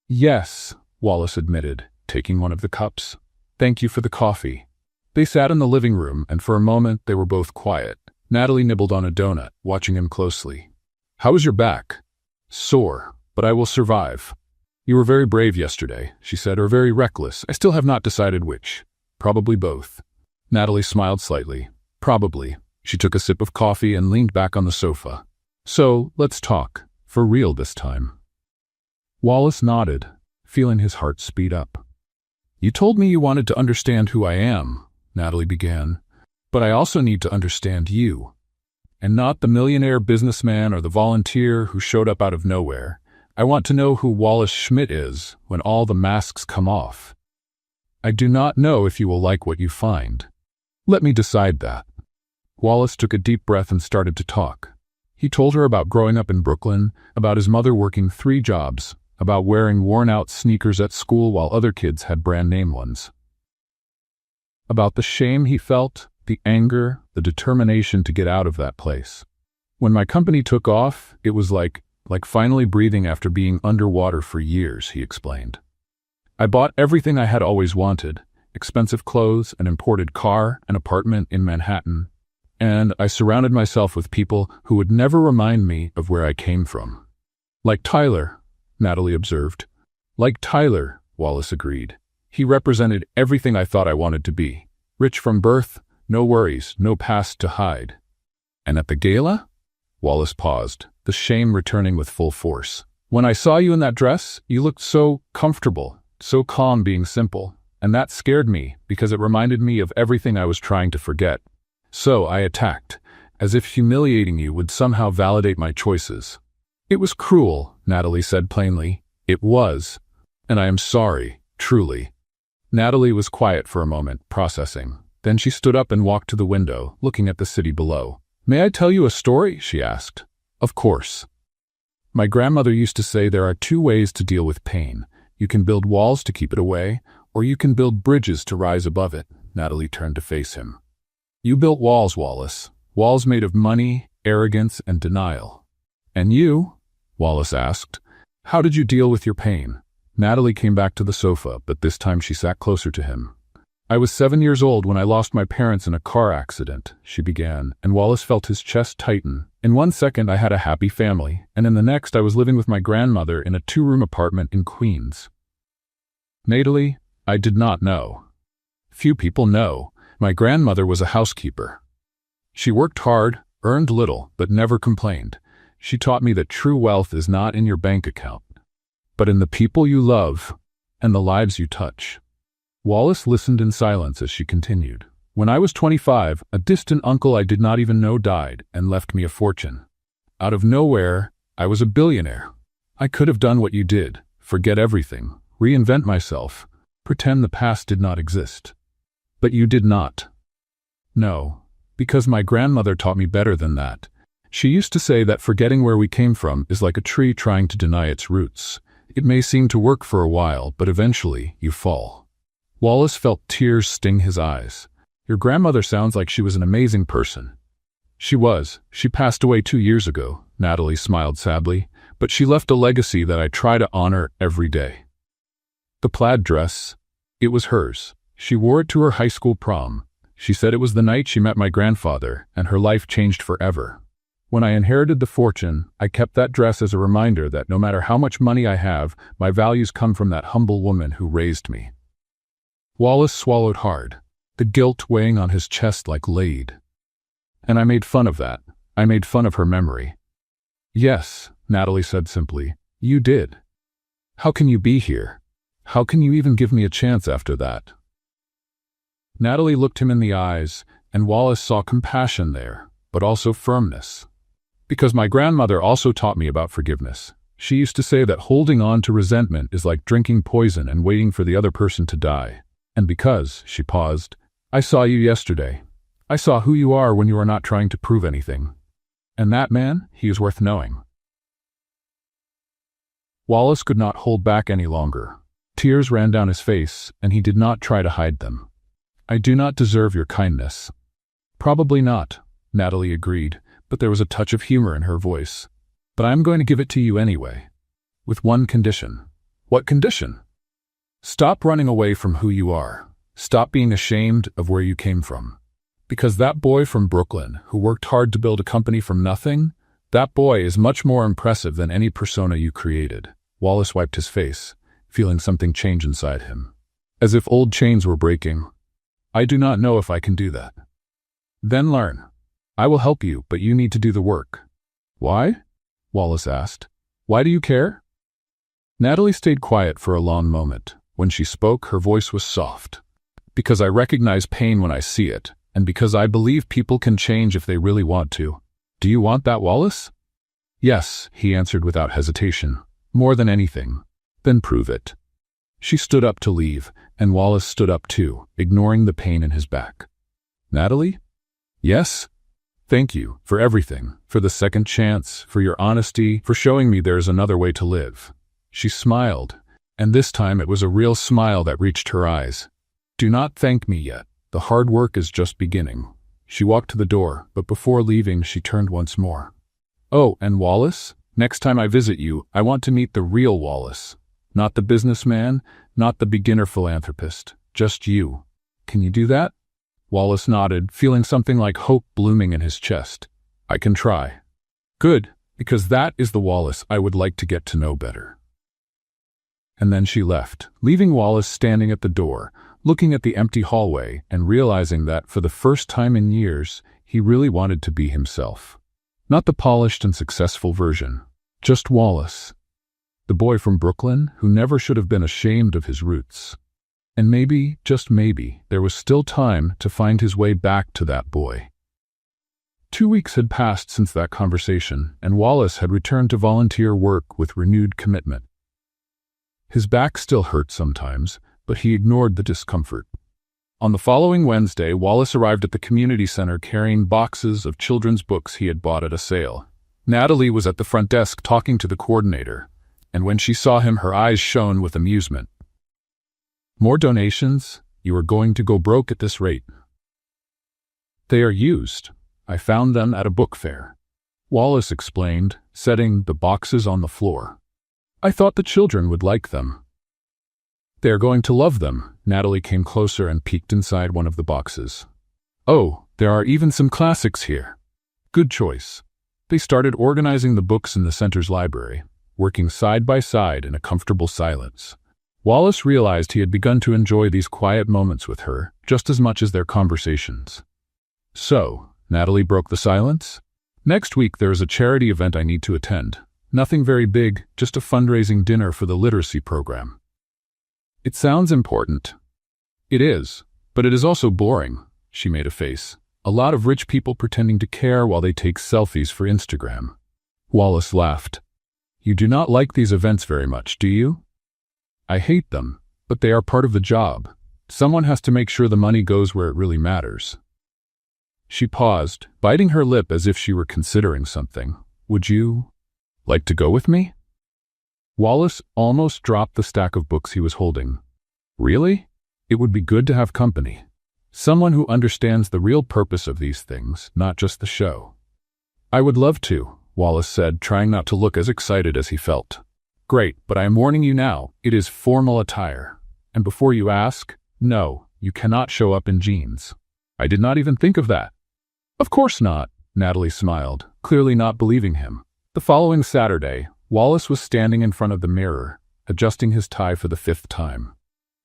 "Yes," Wallace admitted, taking one of the cups. "Thank you for the coffee." They sat in the living room, and for a moment they were both quiet. Natalie nibbled on a donut, watching him closely. "How is your back?" "Sore, but I will survive." "You were very brave yesterday," she said, "or very reckless. I still have not decided which. Probably both." Natalie smiled slightly. "Probably." She took a sip of coffee and leaned back on the sofa. "So, let's talk. For real this time." Wallace nodded, feeling his heart speed up. "You told me you wanted to understand who I am," Natalie began, "but I also need to understand you. And not the millionaire businessman or the volunteer who showed up out of nowhere. I want to know who Wallace Schmidt is when all the masks come off. I do not know if you will like what you find. Let me decide that." Wallace took a deep breath and started to talk. He told her about growing up in Brooklyn, about his mother working 3 jobs, about wearing worn-out sneakers at school while other kids had brand-name ones. About the shame he felt, the anger, the determination to get out of that place. "When my company took off, it was like finally breathing after being underwater for years," he explained. "I bought everything I had always wanted, expensive clothes, an imported car, an apartment in Manhattan, and I surrounded myself with people who would never remind me of where I came from." "Like Tyler," Natalie observed. "Like Tyler," Wallace agreed. "He represented everything I thought I wanted to be. Rich from birth, no worries, no past to hide." "And at the gala?" Wallace paused, the shame returning with full force. "When I saw you in that dress, you looked so comfortable, so calm being simple, and that scared me because it reminded me of everything I was trying to forget. So I attacked, as if humiliating you would somehow validate my choices." "It was cruel," Natalie said plainly. "It was. And I am sorry, truly." Natalie was quiet for a moment, processing. Then she stood up and walked to the window, looking at the city below. "May I tell you a story?" she asked. "Of course." "My grandmother used to say there are 2 ways to deal with pain. You can build walls to keep it away, or you can build bridges to rise above it." Natalie turned to face him. "You built walls, Wallace. Walls made of money, arrogance, and denial." "And you?" Wallace asked. "How did you deal with your pain?" Natalie came back to the sofa, but this time she sat closer to him. "I was 7 years old when I lost my parents in a car accident," she began, and Wallace felt his chest tighten. "In one second I had a happy family, and in the next I was living with my grandmother in a 2-room apartment in Queens." "Natalie, I did not know. Few people know. My grandmother was a housekeeper. She worked hard, earned little, but never complained. She taught me that true wealth is not in your bank account, but in the people you love and the lives you touch." Wallace listened in silence as she continued. "When I was 25, a distant uncle I did not even know died and left me a fortune. Out of nowhere, I was a billionaire. I could have done what you did, forget everything, reinvent myself, pretend the past did not exist. But you did not. No, because my grandmother taught me better than that. She used to say that forgetting where we came from is like a tree trying to deny its roots. It may seem to work for a while, but eventually you fall." Wallace felt tears sting his eyes. "Your grandmother sounds like she was an amazing person." "She was. She passed away 2 years ago," Natalie smiled sadly, "but she left a legacy that I try to honor every day." The plaid dress, it was hers. She wore it to her high school prom. She said it was the night she met my grandfather, and her life changed forever. "When I inherited the fortune, I kept that dress as a reminder that no matter how much money I have, my values come from that humble woman who raised me." Wallace swallowed hard, the guilt weighing on his chest like lead. "And I made fun of that. I made fun of her memory." "Yes," Natalie said simply, "you did. How can you be here? How can you even give me a chance after that?" Natalie looked him in the eyes, and Wallace saw compassion there, but also firmness. "Because my grandmother also taught me about forgiveness. She used to say that holding on to resentment is like drinking poison and waiting for the other person to die. And because," she paused, "I saw you yesterday. I saw who you are when you are not trying to prove anything. And that man, he is worth knowing." Wallace could not hold back any longer. Tears ran down his face, and he did not try to hide them. "I do not deserve your kindness." "Probably not," Natalie agreed, but there was a touch of humor in her voice. "But I am going to give it to you anyway. With one condition." "What condition?" "Stop running away from who you are. Stop being ashamed of where you came from. Because that boy from Brooklyn, who worked hard to build a company from nothing, that boy is much more impressive than any persona you created." Wallace wiped his face, feeling something change inside him, as if old chains were breaking. "I do not know if I can do that." "Then learn. I will help you, but you need to do the work." "Why?" Wallace asked. "Why do you care?" Natalie stayed quiet for a long moment. When she spoke, her voice was soft. "Because I recognize pain when I see it, and because I believe people can change if they really want to." "Do you want that, Wallace?" "Yes," he answered without hesitation. "More than anything." "Then prove it." She stood up to leave, and Wallace stood up too, ignoring the pain in his back. "Natalie?" "Yes?" "Thank you for everything, for the second chance, for your honesty, for showing me there is another way to live." She smiled, and this time it was a real smile that reached her eyes. "Do not thank me yet. The hard work is just beginning." She walked to the door, but before leaving she turned once more. "Oh, and Wallace, next time I visit you, I want to meet the real Wallace. Not the businessman, not the beginner philanthropist, just you. Can you do that?" Wallace nodded, feeling something like hope blooming in his chest. "I can try." "Good, because that is the Wallace I would like to get to know better." And then she left, leaving Wallace standing at the door, looking at the empty hallway and realizing that, for the first time in years, he really wanted to be himself. Not the polished and successful version, just Wallace. The boy from Brooklyn who never should have been ashamed of his roots. And maybe, just maybe, there was still time to find his way back to that boy. 2 weeks had passed since that conversation, and Wallace had returned to volunteer work with renewed commitment. His back still hurt sometimes, but he ignored the discomfort. On the following Wednesday, Wallace arrived at the community center carrying boxes of children's books he had bought at a sale. Natalie was at the front desk talking to the coordinator, and when she saw him, her eyes shone with amusement. "More donations? You are going to go broke at this rate." "They are used. I found them at a book fair," Wallace explained, setting the boxes on the floor. "I thought the children would like them." "They are going to love them." Natalie came closer and peeked inside one of the boxes. "Oh, there are even some classics here." "Good choice." They started organizing the books in the center's library, working side by side in a comfortable silence. Wallace realized he had begun to enjoy these quiet moments with her just as much as their conversations. "So," Natalie broke the silence, "next week there is a charity event I need to attend. Nothing very big, just a fundraising dinner for the literacy program." "It sounds important." "It is, but it is also boring." She made a face. "A lot of rich people pretending to care while they take selfies for Instagram." Wallace laughed. "You do not like these events very much, do you?" "I hate them, but they are part of the job. Someone has to make sure the money goes where it really matters." She paused, biting her lip as if she were considering something. "Would you like to go with me?" Wallace almost dropped the stack of books he was holding. "Really? It would be good to have company. Someone who understands the real purpose of these things, not just the show." "I would love to," Wallace said, trying not to look as excited as he felt. "Great, but I am warning you now, it is formal attire. And before you ask, no, you cannot show up in jeans." "I did not even think of that." "Of course not," Natalie smiled, clearly not believing him. The following Saturday, Wallace was standing in front of the mirror, adjusting his tie for the 5th time.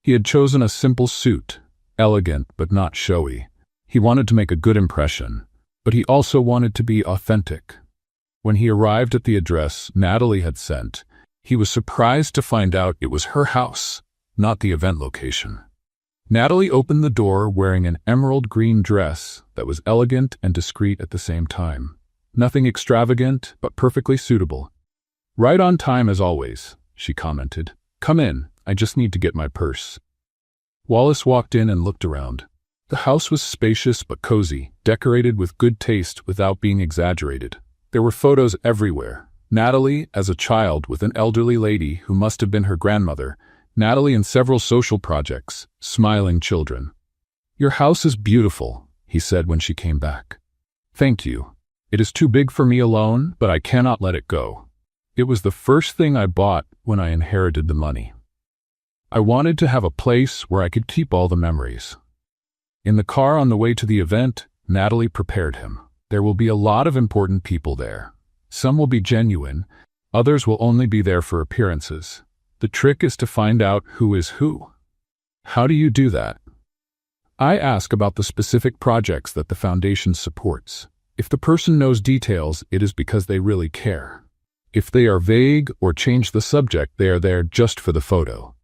He had chosen a simple suit, elegant but not showy. He wanted to make a good impression, but he also wanted to be authentic. When he arrived at the address Natalie had sent, he was surprised to find out it was her house, not the event location. Natalie opened the door wearing an emerald green dress that was elegant and discreet at the same time. Nothing extravagant, but perfectly suitable. "Right on time as always," she commented. "Come in, I just need to get my purse." Wallace walked in and looked around. The house was spacious but cozy, decorated with good taste without being exaggerated. There were photos everywhere. Natalie as a child with an elderly lady who must have been her grandmother. Natalie in several social projects, smiling children. "Your house is beautiful," he said when she came back. "Thank you. It is too big for me alone, but I cannot let it go. It was the first thing I bought when I inherited the money. I wanted to have a place where I could keep all the memories." In the car on the way to the event, Natalie prepared him. There will be a lot of important people there. Some will be genuine, others will only be there for appearances. The trick is to find out who is who. How do you do that? I ask about the specific projects that the foundation supports. If the person knows details, it is because they really care. If they are vague or change the subject, they are there just for the photo.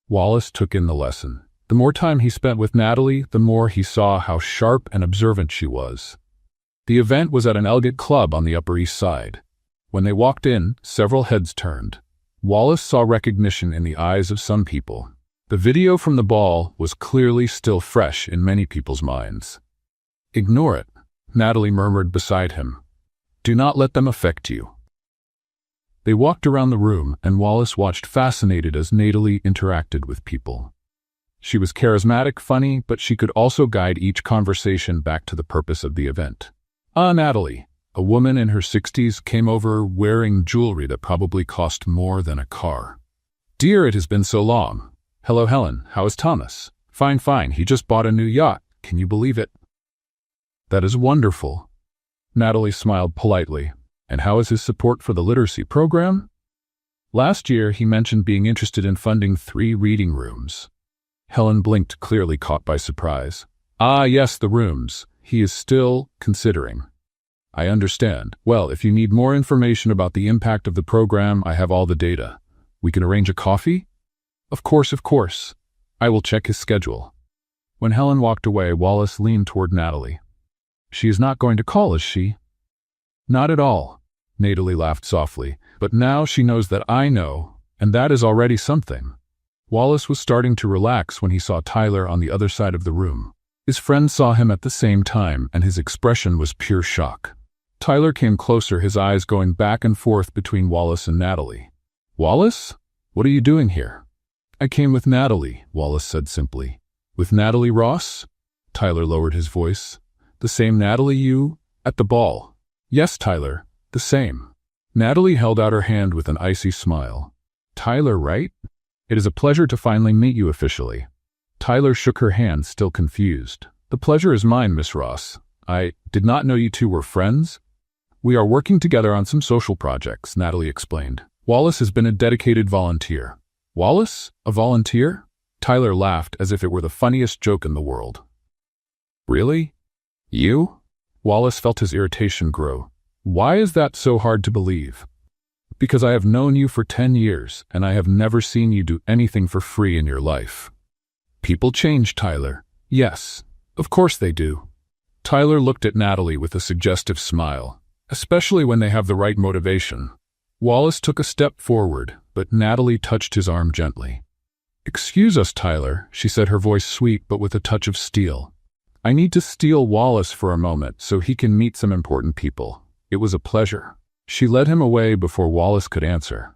Wallace took in the lesson. The more time he spent with Natalie, the more he saw how sharp and observant she was. The event was at an elegant club on the Upper East Side. When they walked in, several heads turned. Wallace saw recognition in the eyes of some people. The video from the ball was clearly still fresh in many people's minds. "Ignore it," Natalie murmured beside him. "Do not let them affect you." They walked around the room, and Wallace watched fascinated as Natalie interacted with people. She was charismatic, funny, but she could also guide each conversation back to the purpose of the event. Natalie, a woman in her 60s, came over wearing jewelry that probably cost more than a car. "Dear, it has been so long. Hello, Helen. How is Thomas?" "Fine, fine. He just bought a new yacht. Can you believe it?" "That is wonderful." Natalie smiled politely. "And how is his support for the literacy program?" "Last year, he mentioned being interested in funding 3 reading rooms." Helen blinked, clearly caught by surprise. "Ah, yes, the rooms. He is still considering." "I understand. Well, if you need more information about the impact of the program, I have all the data. We can arrange a coffee?" Of course. I will check his schedule." When Helen walked away, Wallace leaned toward Natalie. "She is not going to call, is she?" "Not at all." Natalie laughed softly. "But now she knows that I know, and that is already something." Wallace was starting to relax when he saw Tyler on the other side of the room. His friend saw him at the same time, and his expression was pure shock. Tyler came closer, his eyes going back and forth between Wallace and Natalie. "Wallace? What are you doing here?" "I came with Natalie," Wallace said simply. "With Natalie Ross?" Tyler lowered his voice. "The same Natalie you... at the ball?" "Yes, Tyler, the same." Natalie held out her hand with an icy smile. "Tyler, right? It is a pleasure to finally meet you officially." Tyler shook her hand, still confused. "The pleasure is mine, Miss Ross. I did not know you two were friends." "We are working together on some social projects," Natalie explained. "Wallace has been a dedicated volunteer." "Wallace? A volunteer?" Tyler laughed as if it were the funniest joke in the world. "Really? You?" Wallace felt his irritation grow. "Why is that so hard to believe?" "Because I have known you for 10 years, and I have never seen you do anything for free in your life." "People change, Tyler." "Yes, of course they do." Tyler looked at Natalie with a suggestive smile, especially when they have the right motivation. Wallace took a step forward, but Natalie touched his arm gently. "Excuse us, Tyler," she said, her voice sweet but with a touch of steel. "I need to steal Wallace for a moment so he can meet some important people. It was a pleasure." She led him away before Wallace could answer.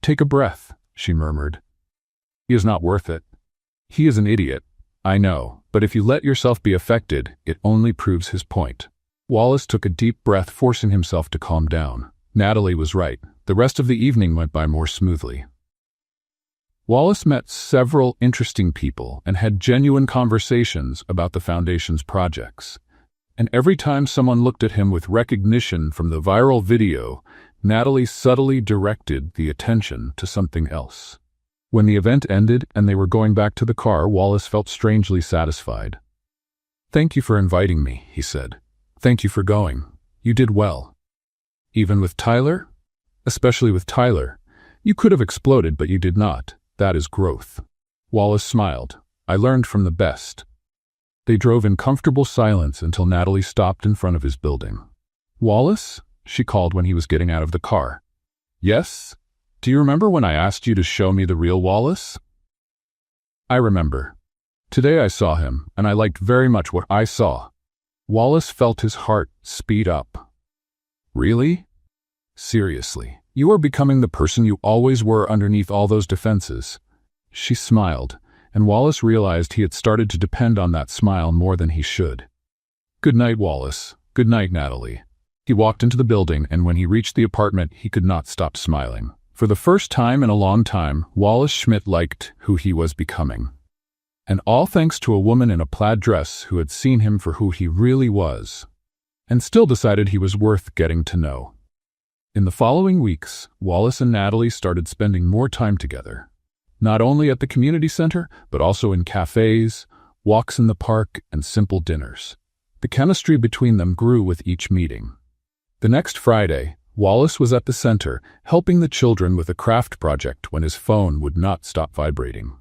"Take a breath," she murmured. "He is not worth it. He is an idiot, I know, but if you let yourself be affected, it only proves his point." Wallace took a deep breath, forcing himself to calm down. Natalie was right. The rest of the evening went by more smoothly. Wallace met several interesting people and had genuine conversations about the Foundation's projects. And every time someone looked at him with recognition from the viral video, Natalie subtly directed the attention to something else. When the event ended and they were going back to the car, Wallace felt strangely satisfied. "Thank you for inviting me," he said. "Thank you for going. You did well." "Even with Tyler?" "Especially with Tyler. You could have exploded, but you did not. That is growth." Wallace smiled. "I learned from the best." They drove in comfortable silence until Natalie stopped in front of his building. "Wallace?" she called when he was getting out of the car. "Yes? Do you remember when I asked you to show me the real Wallace?" "I remember. Today I saw him, and I liked very much what I saw. Wallace felt his heart speed up. Really? Seriously, you are becoming the person you always were underneath all those defenses. She smiled, and Wallace realized he had started to depend on that smile more than he should. Good night, Wallace. Good night, Natalie. He walked into the building, and when he reached the apartment, he could not stop smiling. For the first time in a long time, Wallace Schmidt liked who he was becoming. And all thanks to a woman in a plaid dress who had seen him for who he really was, and still decided he was worth getting to know. In the following weeks, Wallace and Natalie started spending more time together. Not only at the community center, but also in cafes, walks in the park, and simple dinners. The chemistry between them grew with each meeting. The next Friday, Wallace was at the center, helping the children with a craft project when his phone would not stop vibrating.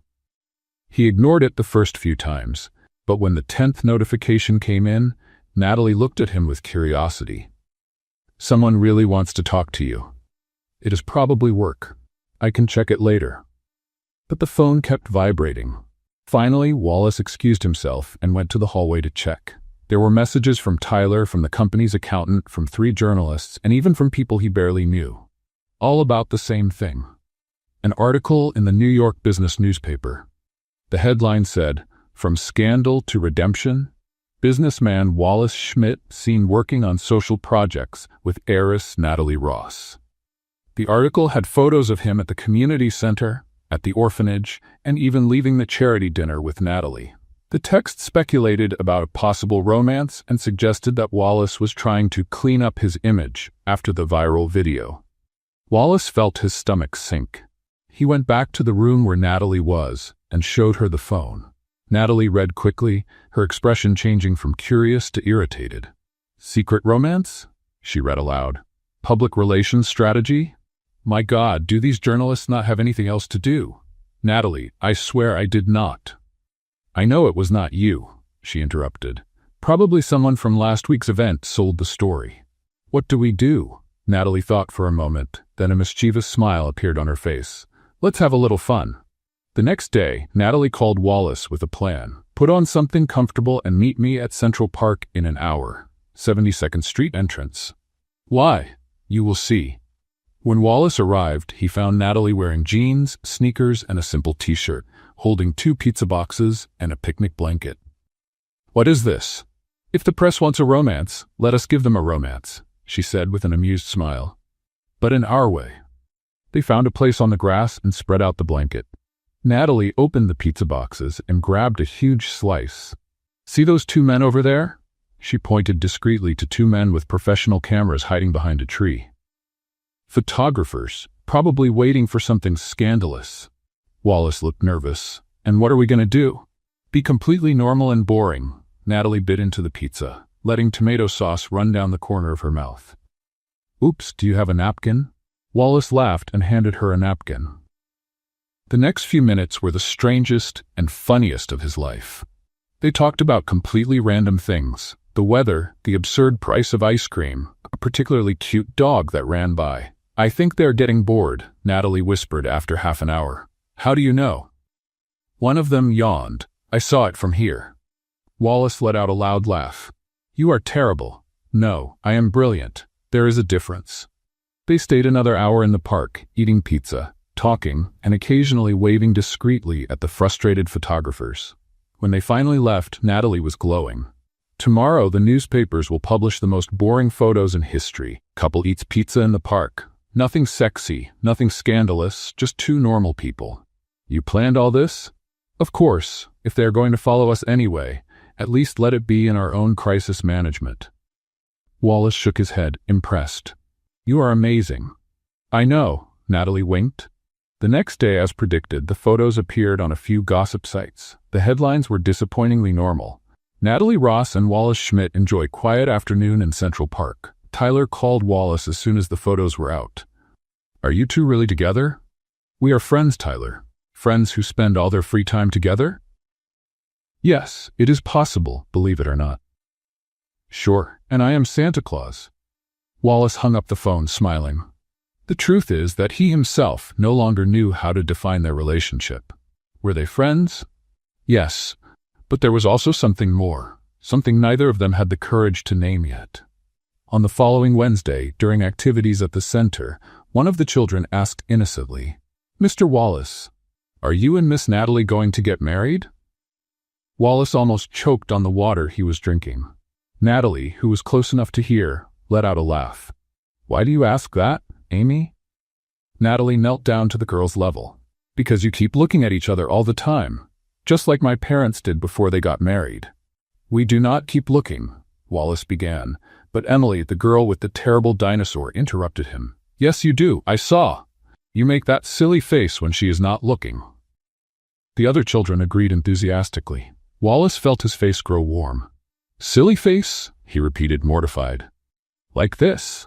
He ignored it the first few times, but when the 10th notification came in, Natalie looked at him with curiosity. Someone really wants to talk to you. It is probably work. I can check it later. But the phone kept vibrating. Finally, Wallace excused himself and went to the hallway to check. There were messages from Tyler, from the company's accountant, from 3 journalists, and even from people he barely knew. All about the same thing. An article in the New York business newspaper. The headline said, "From Scandal to Redemption, Businessman Wallace Schmidt seen working on social projects with heiress Natalie Ross." The article had photos of him at the community center, at the orphanage, and even leaving the charity dinner with Natalie. The text speculated about a possible romance and suggested that Wallace was trying to clean up his image after the viral video. Wallace felt his stomach sink. He went back to the room where Natalie was and showed her the phone. Natalie read quickly, her expression changing from curious to irritated. "Secret romance?" she read aloud. "Public relations strategy? My God, do these journalists not have anything else to do?" "Natalie, I swear I did not." "I know it was not you," she interrupted. "Probably someone from last week's event sold the story." "What do we do?" Natalie thought for a moment, then a mischievous smile appeared on her face. "Let's have a little fun." The next day, Natalie called Wallace with a plan. "Put on something comfortable and meet me at Central Park in an hour. 72nd Street entrance." "Why?" "You will see." When Wallace arrived, he found Natalie wearing jeans, sneakers, and a simple t-shirt, holding 2 pizza boxes and a picnic blanket. "What is this?" "If the press wants a romance, let us give them a romance," she said with an amused smile. "But in our way." They found a place on the grass and spread out the blanket. Natalie opened the pizza boxes and grabbed a huge slice. "See those 2 men over there?" She pointed discreetly to 2 men with professional cameras hiding behind a tree. "Photographers, probably waiting for something scandalous." Wallace looked nervous. "And what are we going to do?" "Be completely normal and boring." Natalie bit into the pizza, letting tomato sauce run down the corner of her mouth. "Oops, do you have a napkin?" Wallace laughed and handed her a napkin. The next few minutes were the strangest and funniest of his life. They talked about completely random things: the weather, the absurd price of ice cream, a particularly cute dog that ran by. "I think they're getting bored," Natalie whispered after half an hour. "How do you know?" One of them yawned. "I saw it from here." Wallace let out a loud laugh. "You are terrible." "No, I am brilliant. There is a difference." They stayed another hour in the park, eating pizza, talking, and occasionally waving discreetly at the frustrated photographers. When they finally left, Natalie was glowing. "Tomorrow the newspapers will publish the most boring photos in history. Couple eats pizza in the park. Nothing sexy, nothing scandalous, just 2 normal people." "You planned all this?" "Of course. If they are going to follow us anyway, at least let it be in our own crisis management." Wallace shook his head, impressed. "You are amazing." "I know," Natalie winked. The next day, as predicted, the photos appeared on a few gossip sites. The headlines were disappointingly normal. Natalie Ross and Wallace Schmidt enjoy quiet afternoon in Central Park. Tyler called Wallace as soon as the photos were out. "Are you 2 really together?" "We are friends, Tyler." "Friends who spend all their free time together?" "Yes, it is possible, believe it or not." "Sure, and I am Santa Claus." Wallace hung up the phone, smiling. The truth is that he himself no longer knew how to define their relationship. Were they friends? Yes, But there was also something more, something neither of them had the courage to name yet. On the following Wednesday, during activities at the center, one of the children asked innocently, "Mr. Wallace, are you and Miss Natalie going to get married?" Wallace almost choked on the water he was drinking. Natalie, who was close enough to hear, let out a laugh. "Why do you ask that, Amy?" Natalie knelt down to the girl's level. "Because you keep looking at each other all the time, just like my parents did before they got married." "We do not keep looking," Wallace began, but Emily, the girl with the terrible dinosaur, interrupted him. "Yes, you do. I saw. You make that silly face when she is not looking." The other children agreed enthusiastically. Wallace felt his face grow warm. "Silly face?" he repeated, mortified. "Like this?"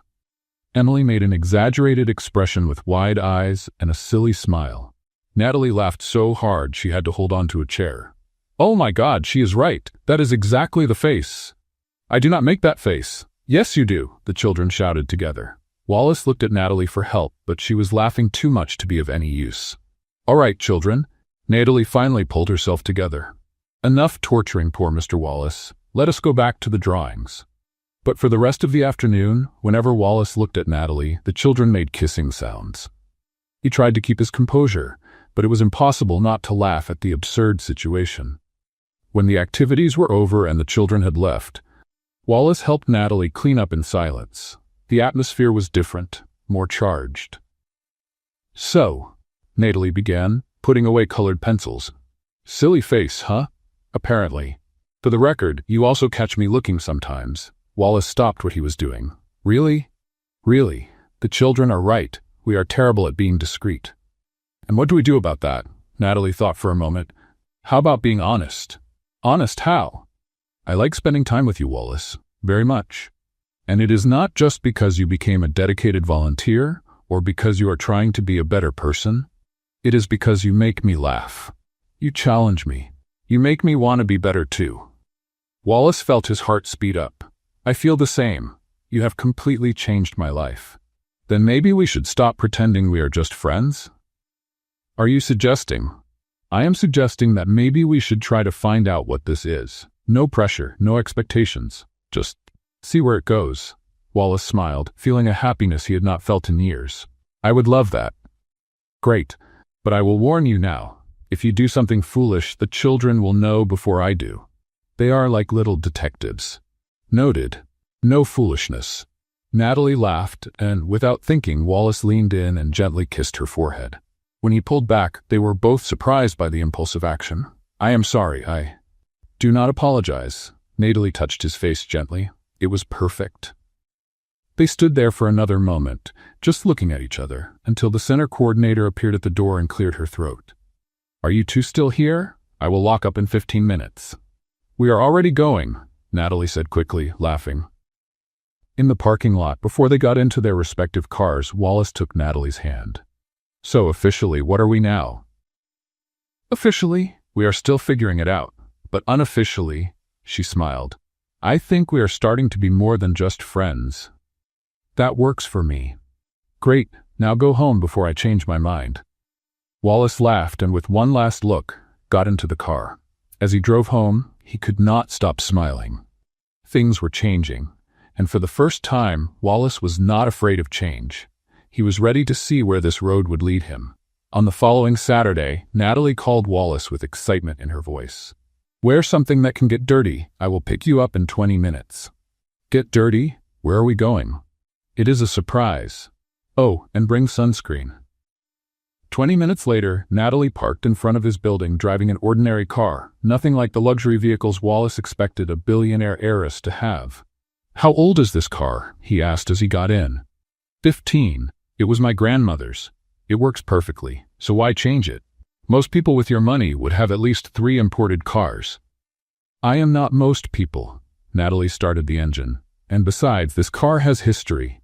Emily made an exaggerated expression with wide eyes and a silly smile. Natalie laughed so hard she had to hold on to a chair. "Oh my God, she is right. That is exactly the face." "I do not make that face." "Yes, you do," the children shouted together. Wallace looked at Natalie for help, but she was laughing too much to be of any use. "All right, children." Natalie finally pulled herself together. "Enough torturing poor Mr. Wallace. Let us go back to the drawings." But for the rest of the afternoon, whenever Wallace looked at Natalie, the children made kissing sounds. He tried to keep his composure, but it was impossible not to laugh at the absurd situation. When the activities were over and the children had left, Wallace helped Natalie clean up in silence. The atmosphere was different, more charged. "So," Natalie began, putting away colored pencils. "Silly face, huh? Apparently. For the record, you also catch me looking sometimes." Wallace stopped what he was doing. "Really? Really? The children are right. We are terrible at being discreet." "And what do we do about that?" Natalie thought for a moment. "How about being honest?" "Honest how?" "I like spending time with you, Wallace. Very much. And it is not just because you became a dedicated volunteer or because you are trying to be a better person. It is because you make me laugh. You challenge me. You make me want to be better too." Wallace felt his heart speed up. "I feel the same. You have completely changed my life." "Then maybe we should stop pretending we are just friends?" "Are you suggesting?" "I am suggesting that maybe we should try to find out what this is. No pressure, no expectations. Just see where it goes." Wallace smiled, feeling a happiness he had not felt in years. "I would love that." "Great. But I will warn you now. If you do something foolish, the children will know before I do. They are like little detectives." "Noted. No foolishness." Natalie laughed, and without thinking, Wallace leaned in and gently kissed her forehead. When he pulled back, they were both surprised by the impulsive action. "I am sorry, "Do not apologize." Natalie touched his face gently. It was perfect. They stood there for another moment, just looking at each other, until the center coordinator appeared at the door and cleared her throat. "Are you two still here? I will lock up in 15 minutes. "We are already going," Natalie said quickly, laughing. In the parking lot, before they got into their respective cars, Wallace took Natalie's hand. "So officially, what are we now?" "Officially, we are still figuring it out. But unofficially," she smiled, "I think we are starting to be more than just friends." "That works for me." "Great, now go home before I change my mind." Wallace laughed and with one last look, got into the car. As he drove home, he could not stop smiling. Things were changing, and for the first time, Wallace was not afraid of change. He was ready to see where this road would lead him. On the following Saturday, Natalie called Wallace with excitement in her voice. "Wear something that can get dirty. I will pick you up in 20 minutes. "Get dirty? Where are we going?" "It is a surprise." "Oh, and bring sunscreen." 20 minutes later, Natalie parked in front of his building driving an ordinary car, nothing like the luxury vehicles Wallace expected a billionaire heiress to have. "How old is this car?" he asked as he got in. 15. It was my grandmother's. It works perfectly, so why change it? Most people with your money would have at least 3 imported cars." "I am not most people." Natalie started the engine. "And besides, this car has history.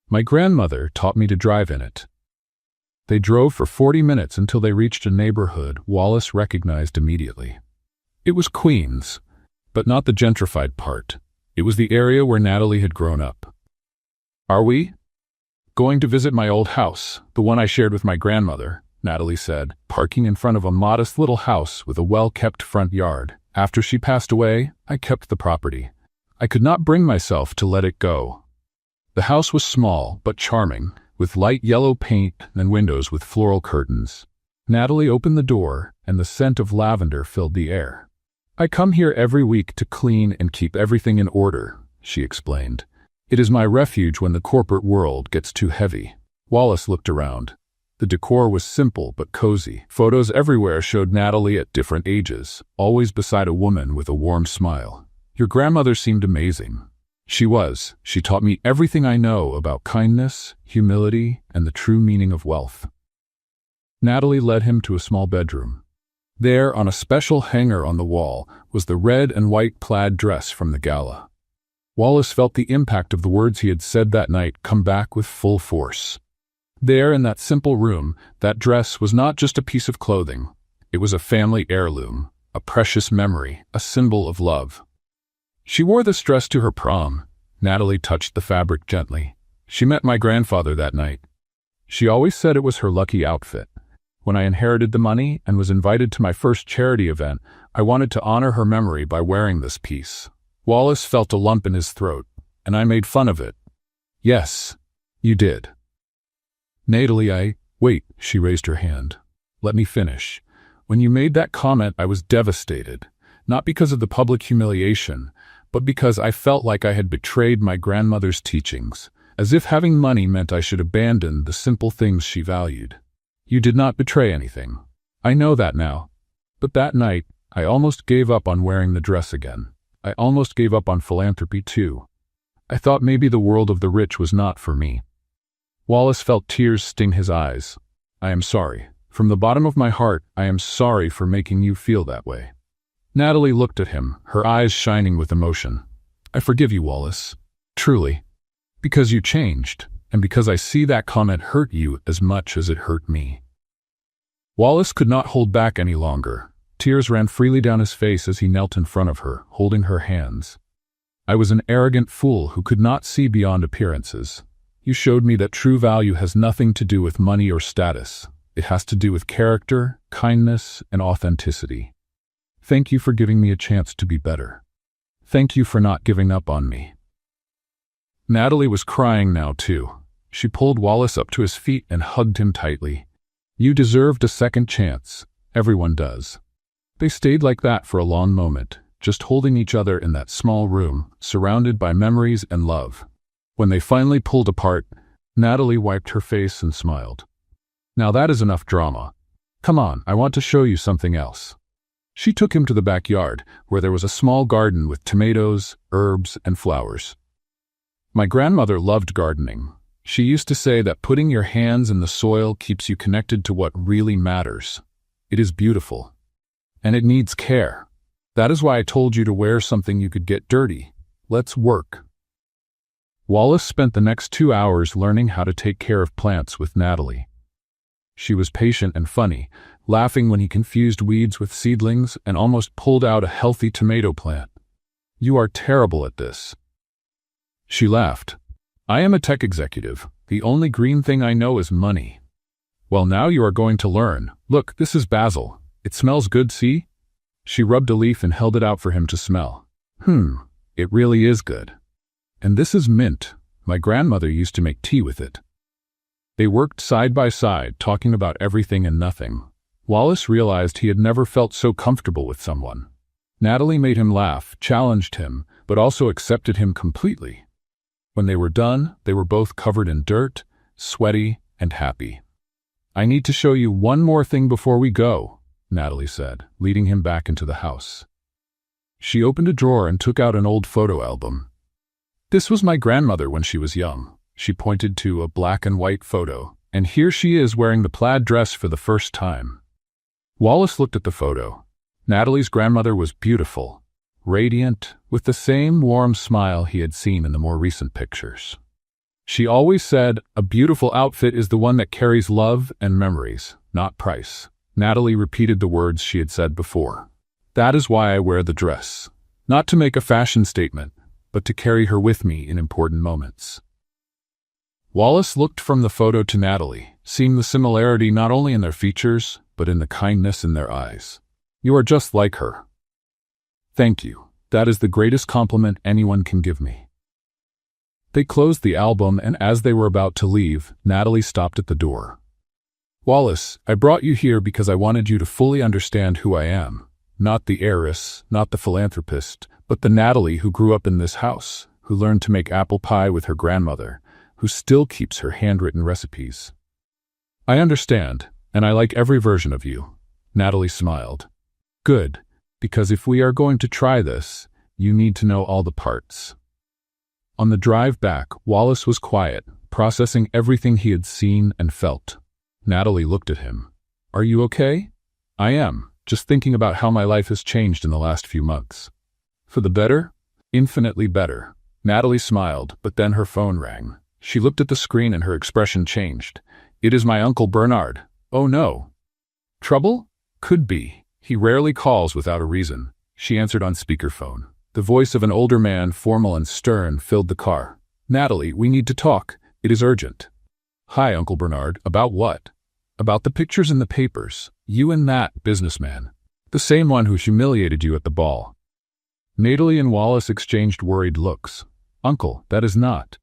My grandmother taught me to drive in it." They drove for 40 minutes until they reached a neighborhood Wallace recognized immediately. It was Queens, but not the gentrified part. It was the area where Natalie had grown up. "Are we?" "Going to visit my old house, the one I shared with my grandmother," Natalie said, parking in front of a modest little house with a well-kept front yard. After she passed away, I kept the property. I could not bring myself to let it go. The house was small but charming, with light yellow paint and windows with floral curtains. Natalie opened the door, and the scent of lavender filled the air. "I come here every week to clean and keep everything in order," she explained. "It is my refuge when the corporate world gets too heavy." Wallace looked around. The decor was simple but cozy. Photos everywhere showed Natalie at different ages, always beside a woman with a warm smile. "Your grandmother seemed amazing." She was. She taught me everything I know about kindness, humility, and the true meaning of wealth. Natalie led him to a small bedroom. There, on a special hanger on the wall, was the red and white plaid dress from the gala. Wallace felt the impact of the words he had said that night come back with full force. There, in that simple room, that dress was not just a piece of clothing. It was a family heirloom, a precious memory, a symbol of love. She wore this dress to her prom. Natalie touched the fabric gently. "She met my grandfather that night. She always said it was her lucky outfit. When I inherited the money and was invited to my first charity event, I wanted to honor her memory by wearing this piece." Wallace felt a lump in his throat, and I made fun of it. "Yes, you did." "Natalie, Wait," she raised her hand. "Let me finish. When you made that comment, I was devastated, not because of the public humiliation, but because I felt like I had betrayed my grandmother's teachings, as if having money meant I should abandon the simple things she valued. You did not betray anything. I know that now. But that night, I almost gave up on wearing the dress again. I almost gave up on philanthropy too. I thought maybe the world of the rich was not for me." Wallace felt tears sting his eyes. "I am sorry. From the bottom of my heart, I am sorry for making you feel that way." Natalie looked at him, her eyes shining with emotion. "I forgive you, Wallace. Truly. Because you changed, and because I see that comment hurt you as much as it hurt me." Wallace could not hold back any longer. Tears ran freely down his face as he knelt in front of her, holding her hands. "I was an arrogant fool who could not see beyond appearances. You showed me that true value has nothing to do with money or status. It has to do with character, kindness, and authenticity. Thank you for giving me a chance to be better. Thank you for not giving up on me." Natalie was crying now too. She pulled Wallace up to his feet and hugged him tightly. "You deserved a second chance. Everyone does." They stayed like that for a long moment, just holding each other in that small room, surrounded by memories and love. When they finally pulled apart, Natalie wiped her face and smiled. "Now that is enough drama. Come on, I want to show you something else." She took him to the backyard, where there was a small garden with tomatoes, herbs, and flowers. My grandmother loved gardening. She used to say that putting your hands in the soil keeps you connected to what really matters. It is beautiful. And it needs care. That is why I told you to wear something you could get dirty. Let's work. Wallace spent the next 2 hours learning how to take care of plants with Natalie. She was patient and funny, laughing when he confused weeds with seedlings and almost pulled out a healthy tomato plant. "You are terrible at this." She laughed. "I am a tech executive. The only green thing I know is money." "Well, now you are going to learn. Look, this is basil. It smells good, see?" She rubbed a leaf and held it out for him to smell. It really is good. "And this is mint. My grandmother used to make tea with it." They worked side by side, talking about everything and nothing. Wallace realized he had never felt so comfortable with someone. Natalie made him laugh, challenged him, but also accepted him completely. When they were done, they were both covered in dirt, sweaty, and happy. "I need to show you one more thing before we go," Natalie said, leading him back into the house. She opened a drawer and took out an old photo album. "This was my grandmother when she was young." She pointed to a black and white photo, and here she is wearing the plaid dress for the first time. Wallace looked at the photo. Natalie's grandmother was beautiful, radiant, with the same warm smile he had seen in the more recent pictures. She always said, "A beautiful outfit is the one that carries love and memories, not price." Natalie repeated the words she had said before. "That is why I wear the dress. Not to make a fashion statement, but to carry her with me in important moments." Wallace looked from the photo to Natalie, seeing the similarity not only in their features, but in the kindness in their eyes. "You are just like her." Thank you. That is the greatest compliment anyone can give me. They closed the album, and as they were about to leave, Natalie stopped at the door. Wallace, I brought you here because I wanted you to fully understand who I am. Not the heiress, not the philanthropist, but the Natalie who grew up in this house, who learned to make apple pie with her grandmother, who still keeps her handwritten recipes. I understand, and I like every version of you. Natalie smiled. Good, because if we are going to try this, you need to know all the parts. On the drive back, Wallace was quiet, processing everything he had seen and felt. Natalie looked at him. Are you okay? I am, just thinking about how my life has changed in the last few months. For the better? Infinitely better. Natalie smiled, but then her phone rang. She looked at the screen and her expression changed. It is my Uncle Bernard. Oh no. Trouble? Could be. He rarely calls without a reason. She answered on speakerphone. The voice of an older man, formal and stern, filled the car. Natalie, we need to talk. It is urgent. Hi, Uncle Bernard. About what? About the pictures in the papers. You and that businessman. The same one who humiliated you at the ball. Natalie and Wallace exchanged worried looks. Uncle, that is not.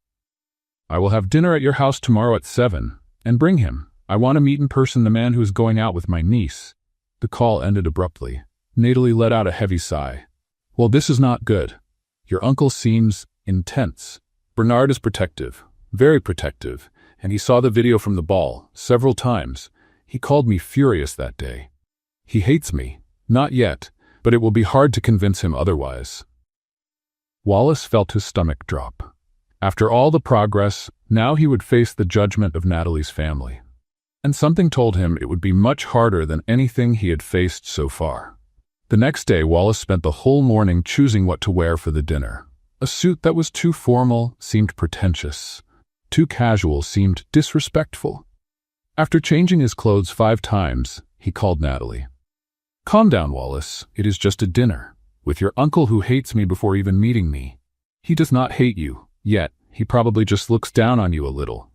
I will have dinner at your house tomorrow at 7, and bring him. I want to meet in person the man who is going out with my niece. The call ended abruptly. Natalie let out a heavy sigh. Well, this is not good. Your uncle seems intense. Bernard is protective, very protective, and he saw the video from the ball several times. He called me furious that day. He hates me. Not yet, but it will be hard to convince him otherwise. Wallace felt his stomach drop. After all the progress, now he would face the judgment of Natalie's family. And something told him it would be much harder than anything he had faced so far. The next day, Wallace spent the whole morning choosing what to wear for the dinner. A suit that was too formal seemed pretentious. Too casual seemed disrespectful. After changing his clothes 5 times, he called Natalie. Calm down, Wallace. It is just a dinner. With your uncle who hates me before even meeting me. He does not hate you, yet. He probably just looks down on you a little.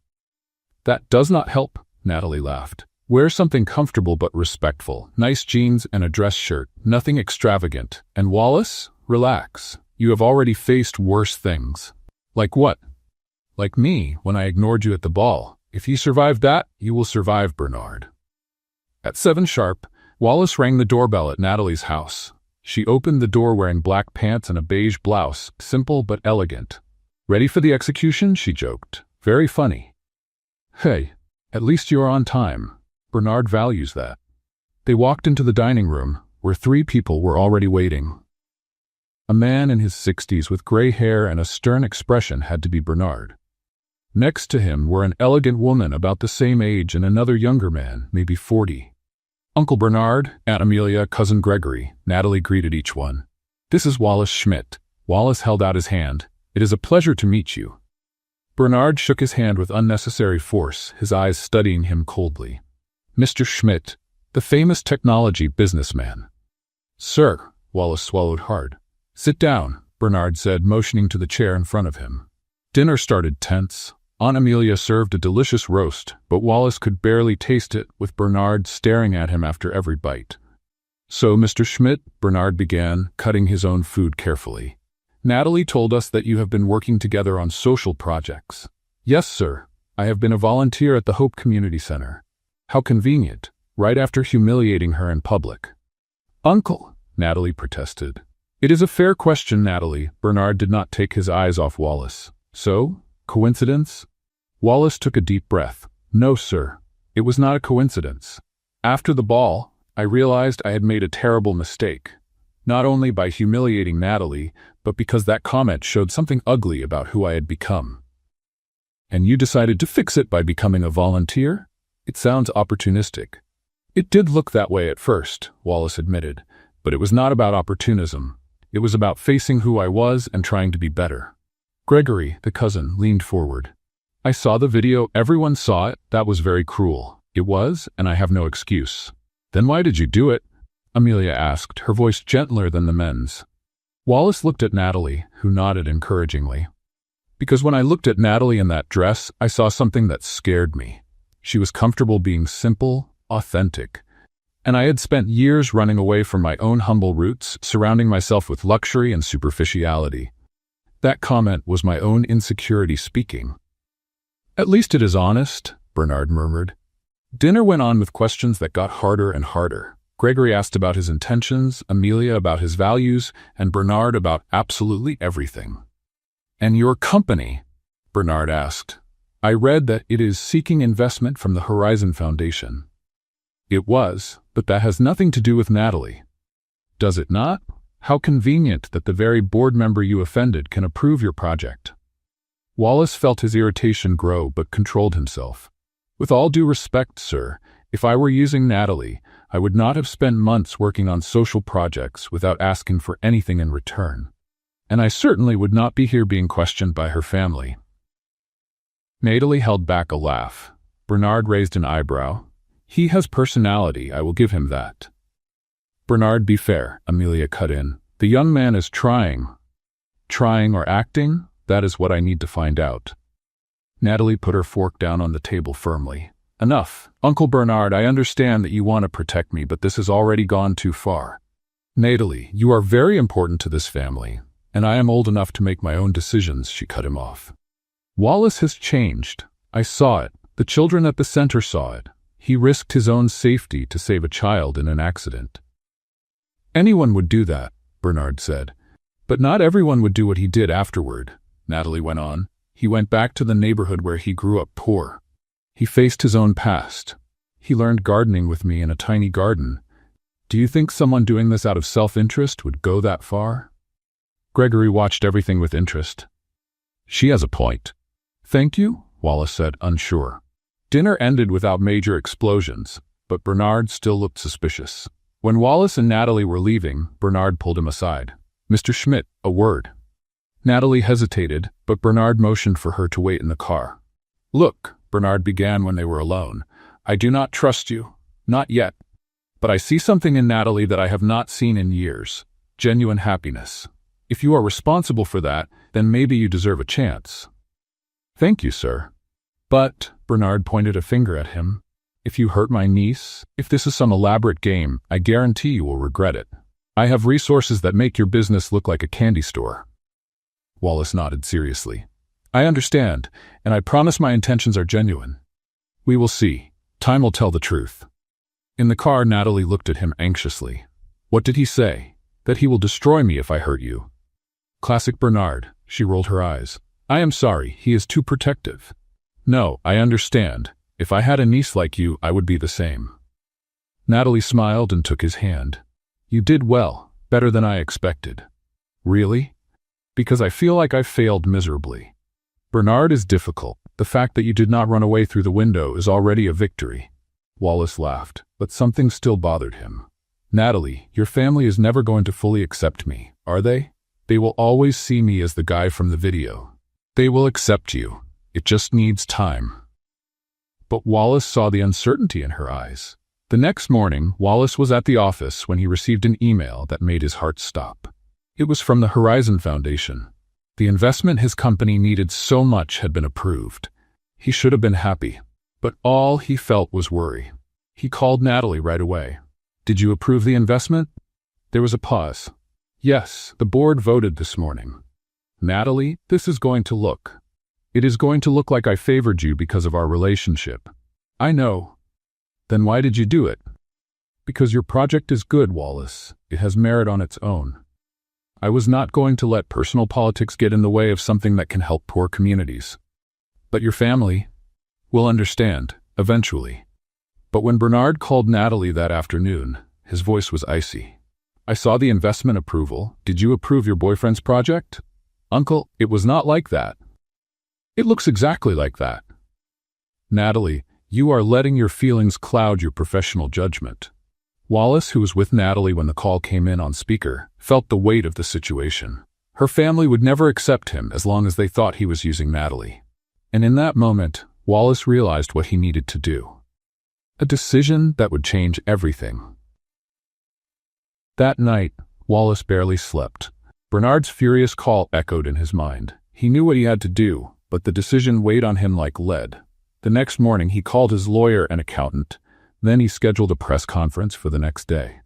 That does not help, Natalie laughed. Wear something comfortable but respectful. Nice jeans and a dress shirt, nothing extravagant. And Wallace, relax. You have already faced worse things. Like what? Like me, when I ignored you at the ball. If you survive that, you will survive, Bernard. At 7 sharp, Wallace rang the doorbell at Natalie's house. She opened the door wearing black pants and a beige blouse, simple but elegant. Ready for the execution? She joked. Very funny. Hey, at least you are on time. Bernard values that. They walked into the dining room, where 3 people were already waiting. A man in his 60s with gray hair and a stern expression had to be Bernard. Next to him were an elegant woman about the same age and another younger man, maybe 40. Uncle Bernard, Aunt Amelia, Cousin Gregory, Natalie greeted each one. This is Wallace Schmidt. Wallace held out his hand. It is a pleasure to meet you. Bernard shook his hand with unnecessary force, his eyes studying him coldly. Mr. Schmidt, the famous technology businessman. Sir, Wallace swallowed hard. Sit down, Bernard said, motioning to the chair in front of him. Dinner started tense. Aunt Amelia served a delicious roast, but Wallace could barely taste it, with Bernard staring at him after every bite. So, Mr. Schmidt, Bernard began, cutting his own food carefully. Natalie told us that you have been working together on social projects. Yes, sir. I have been a volunteer at the Hope Community Center. How convenient, right after humiliating her in public. Uncle, Natalie protested. It is a fair question, Natalie. Bernard did not take his eyes off Wallace. So, coincidence? Wallace took a deep breath. No, sir. It was not a coincidence. After the ball, I realized I had made a terrible mistake. Not only by humiliating Natalie, but because that comment showed something ugly about who I had become. And you decided to fix it by becoming a volunteer? It sounds opportunistic. It did look that way at first, Wallace admitted, but it was not about opportunism. It was about facing who I was and trying to be better. Gregory, the cousin, leaned forward. I saw the video. Everyone saw it. That was very cruel. It was, and I have no excuse. Then why did you do it? Amelia asked, her voice gentler than the men's. Wallace looked at Natalie, who nodded encouragingly. Because when I looked at Natalie in that dress, I saw something that scared me. She was comfortable being simple, authentic. And I had spent years running away from my own humble roots, surrounding myself with luxury and superficiality. That comment was my own insecurity speaking. At least it is honest, Bernard murmured. Dinner went on with questions that got harder and harder. Gregory asked about his intentions, Amelia about his values, and Bernard about absolutely everything. "And your company?" Bernard asked. "I read that it is seeking investment from the Horizon Foundation." "It was, but that has nothing to do with Natalie." "Does it not? How convenient that the very board member you offended can approve your project." Wallace felt his irritation grow but controlled himself. "With all due respect, sir, if I were using Natalie, I would not have spent months working on social projects without asking for anything in return. And I certainly would not be here being questioned by her family." Natalie held back a laugh. Bernard raised an eyebrow. "He has personality, I will give him that." "Bernard, be fair," Amelia cut in. "The young man is trying." "Trying or acting? That is what I need to find out." Natalie put her fork down on the table firmly. "Enough. Uncle Bernard, I understand that you want to protect me, but this has already gone too far. Natalie, you are very important to this family, and I am old enough to make my own decisions," she cut him off. "Wallace has changed. I saw it. The children at the center saw it. He risked his own safety to save a child in an accident." "Anyone would do that," Bernard said. "But not everyone would do what he did afterward," Natalie went on. "He went back to the neighborhood where he grew up poor. He faced his own past. He learned gardening with me in a tiny garden. Do you think someone doing this out of self-interest would go that far?" Gregory watched everything with interest. "She has a point." "Thank you," Wallace said, unsure. Dinner ended without major explosions, but Bernard still looked suspicious. When Wallace and Natalie were leaving, Bernard pulled him aside. "Mr. Schmidt, a word." Natalie hesitated, but Bernard motioned for her to wait in the car. "Look," Bernard began when they were alone, "I do not trust you. Not yet. But I see something in Natalie that I have not seen in years. Genuine happiness. If you are responsible for that, then maybe you deserve a chance." "Thank you, sir. But," Bernard pointed a finger at him, "if you hurt my niece, if this is some elaborate game, I guarantee you will regret it. I have resources that make your business look like a candy store." Wallace nodded seriously. "I understand, and I promise my intentions are genuine. We will see. Time will tell the truth." In the car, Natalie looked at him anxiously. "What did he say? That he will destroy me if I hurt you?" Classic Bernard, she rolled her eyes. "I am sorry, he is too protective." "No, I understand. If I had a niece like you, I would be the same." Natalie smiled and took his hand. "You did well, better than I expected." "Really?" "Because I feel like I failed miserably." "Bernard is difficult. The fact that you did not run away through the window is already a victory." Wallace laughed, but something still bothered him. "Natalie, your family is never going to fully accept me, are they? They will always see me as the guy from the video." "They will accept you. It just needs time." But Wallace saw the uncertainty in her eyes. The next morning, Wallace was at the office when he received an email that made his heart stop. It was from the Horizon Foundation. The investment his company needed so much had been approved. He should have been happy, but all he felt was worry. He called Natalie right away. "Did you approve the investment?" There was a pause. "Yes, the board voted this morning." "Natalie, this is going to look. It is going to look like I favored you because of our relationship." "I know." "Then why did you do it?" "Because your project is good, Wallace. It has merit on its own. I was not going to let personal politics get in the way of something that can help poor communities." "But your family will understand, eventually." But when Bernard called Natalie that afternoon, his voice was icy. "I saw the investment approval. Did you approve your boyfriend's project?" "Uncle, it was not like that." "It looks exactly like that." "Natalie, you are letting your feelings cloud your professional judgment." Wallace, who was with Natalie when the call came in on speaker, felt the weight of the situation. Her family would never accept him as long as they thought he was using Natalie. And in that moment, Wallace realized what he needed to do. A decision that would change everything. That night, Wallace barely slept. Bernard's furious call echoed in his mind. He knew what he had to do, but the decision weighed on him like lead. The next morning, he called his lawyer and accountant. Then he scheduled a press conference for the next day.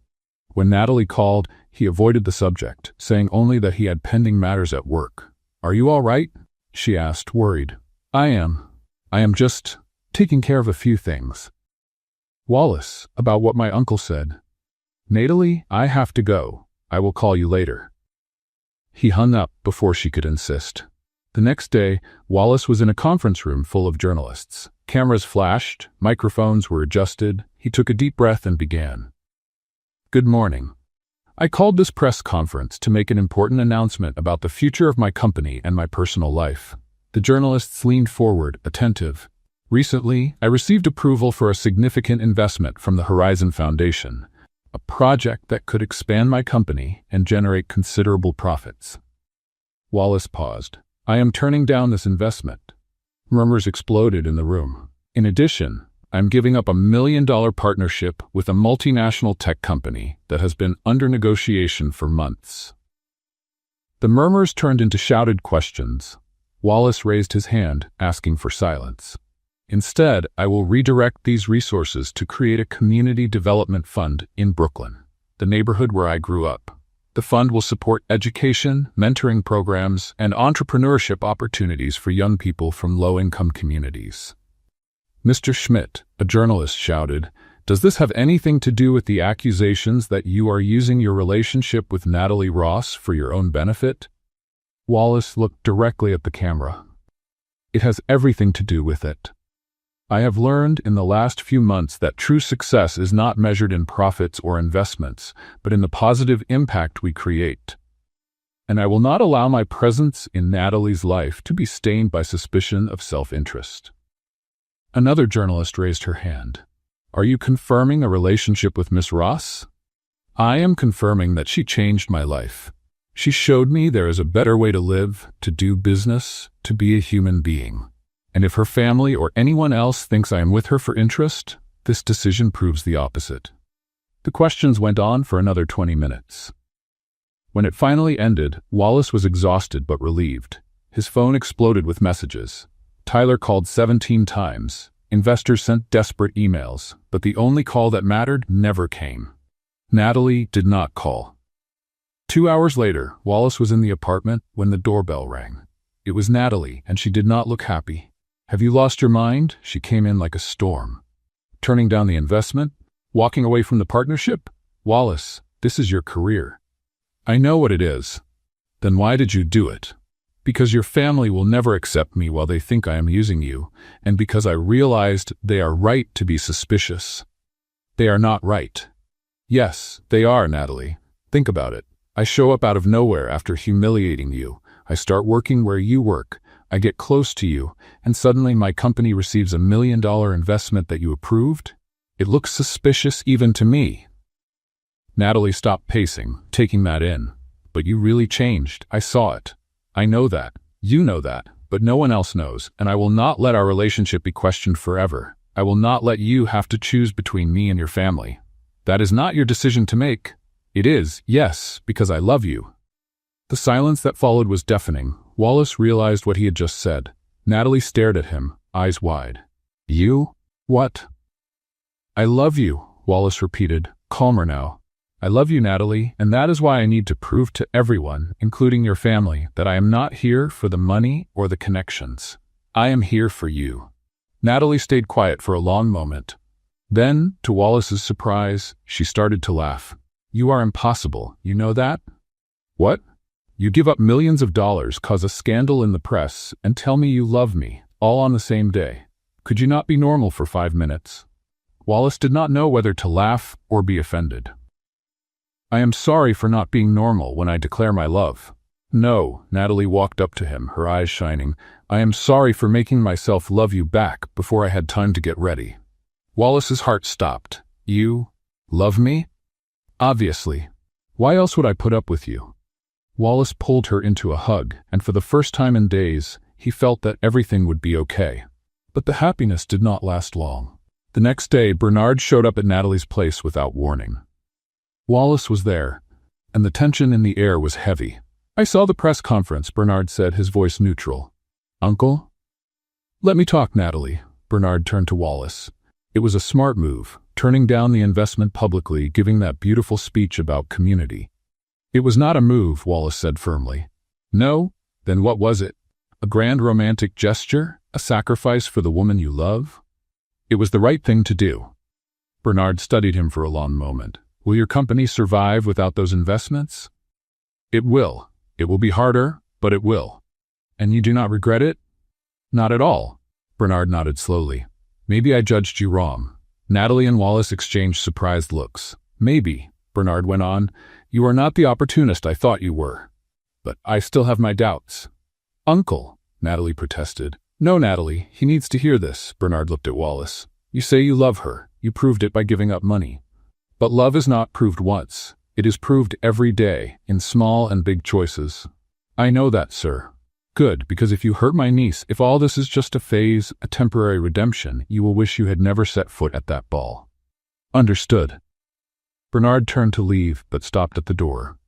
When Natalie called, he avoided the subject, saying only that he had pending matters at work. "Are you all right?" she asked, worried. I am just taking care of a few things." "Wallace, about what my uncle said." "Natalie, I have to go. I will call you later." He hung up before she could insist. The next day, Wallace was in a conference room full of journalists. Cameras flashed, microphones were adjusted. He took a deep breath and began. "Good morning. I called this press conference to make an important announcement about the future of my company and my personal life." The journalists leaned forward, attentive. "Recently, I received approval for a significant investment from the Horizon Foundation, a project that could expand my company and generate considerable profits." Wallace paused. "I am turning down this investment." Murmurs exploded in the room. "In addition, I'm giving up $1 million partnership with a multinational tech company that has been under negotiation for months." The murmurs turned into shouted questions. Wallace raised his hand, asking for silence. "Instead, I will redirect these resources to create a community development fund in Brooklyn, the neighborhood where I grew up. The fund will support education, mentoring programs, and entrepreneurship opportunities for young people from low-income communities." "Mr. Schmidt," a journalist shouted, "does this have anything to do with the accusations that you are using your relationship with Natalie Ross for your own benefit?" Wallace looked directly at the camera. "It has everything to do with it. I have learned in the last few months that true success is not measured in profits or investments, but in the positive impact we create. And I will not allow my presence in Natalie's life to be stained by suspicion of self-interest." Another journalist raised her hand. "Are you confirming a relationship with Miss Ross?" "I am confirming that she changed my life. She showed me there is a better way to live, to do business, to be a human being. And if her family or anyone else thinks I am with her for interest, this decision proves the opposite." The questions went on for another 20 minutes. When it finally ended, Wallace was exhausted but relieved. His phone exploded with messages. Tyler called 17 times. Investors sent desperate emails, but the only call that mattered never came. Natalie did not call. 2 hours later, Wallace was in the apartment when the doorbell rang. It was Natalie, and she did not look happy. "Have you lost your mind?" She came in like a storm. "Turning down the investment? Walking away from the partnership? Wallace, this is your career." "I know what it is." "Then why did you do it?" "Because your family will never accept me while they think I am using you, and because I realized they are right to be suspicious." "They are not right." "Yes, they are, Natalie. Think about it. I show up out of nowhere after humiliating you. I start working where you work. I get close to you, and suddenly my company receives $1 million investment that you approved? It looks suspicious even to me." Natalie stopped pacing, taking that in. "But you really changed. I saw it. I know that. You know that. But no one else knows, and I will not let our relationship be questioned forever. I will not let you have to choose between me and your family. That is not your decision to make. It is, yes, because I love you." The silence that followed was deafening. Wallace realized what he had just said. Natalie stared at him, eyes wide. "You? What?" "I love you," Wallace repeated, calmer now. "I love you, Natalie, and that is why I need to prove to everyone, including your family, that I am not here for the money or the connections. I am here for you." Natalie stayed quiet for a long moment. Then, to Wallace's surprise, she started to laugh. "You are impossible, you know that?" "What?" "You give up millions of dollars, cause a scandal in the press, and tell me you love me, all on the same day. Could you not be normal for 5 minutes?" Wallace did not know whether to laugh or be offended. "I am sorry for not being normal when I declare my love." "No," Natalie walked up to him, her eyes shining. "I am sorry for making myself love you back before I had time to get ready." Wallace's heart stopped. "You love me?" "Obviously. Why else would I put up with you?" Wallace pulled her into a hug, and for the first time in days, he felt that everything would be okay. But the happiness did not last long. The next day, Bernard showed up at Natalie's place without warning. Wallace was there, and the tension in the air was heavy. "I saw the press conference," Bernard said, his voice neutral. "Uncle?" "Let me talk, Natalie." Bernard turned to Wallace. "It was a smart move. turning down the investment publicly, giving that beautiful speech about community. It was not a move, Wallace said firmly. No? Then what was it? A grand romantic gesture? A sacrifice for the woman you love? It was the right thing to do. Bernard studied him for a long moment. Will your company survive without those investments? It will. It will be harder, but it will. And you do not regret it? Not at all. Bernard nodded slowly. Maybe I judged you wrong. Natalie and Wallace exchanged surprised looks. Maybe, Bernard went on, you are not the opportunist I thought you were. But I still have my doubts. Uncle, Natalie protested. No, Natalie, he needs to hear this, Bernard looked at Wallace. You say you love her. You proved it by giving up money. But love is not proved once. It is proved every day, in small and big choices. I know that, sir. Good, because if you hurt my niece, if all this is just a phase, a temporary redemption, you will wish you had never set foot at that ball. Understood. Bernard turned to leave, but stopped at the door.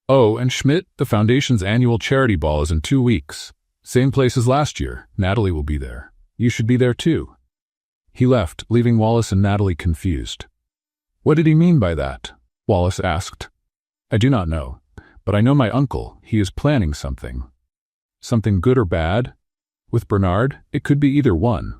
Oh, and Schmidt, the Foundation's annual charity ball is in 2 weeks. Same place as last year. Natalie will be there. You should be there too. He left, leaving Wallace and Natalie confused. What did he mean by that? Wallace asked. I do not know, but I know my uncle. He is planning something. Something good or bad? With Bernard, it could be either one.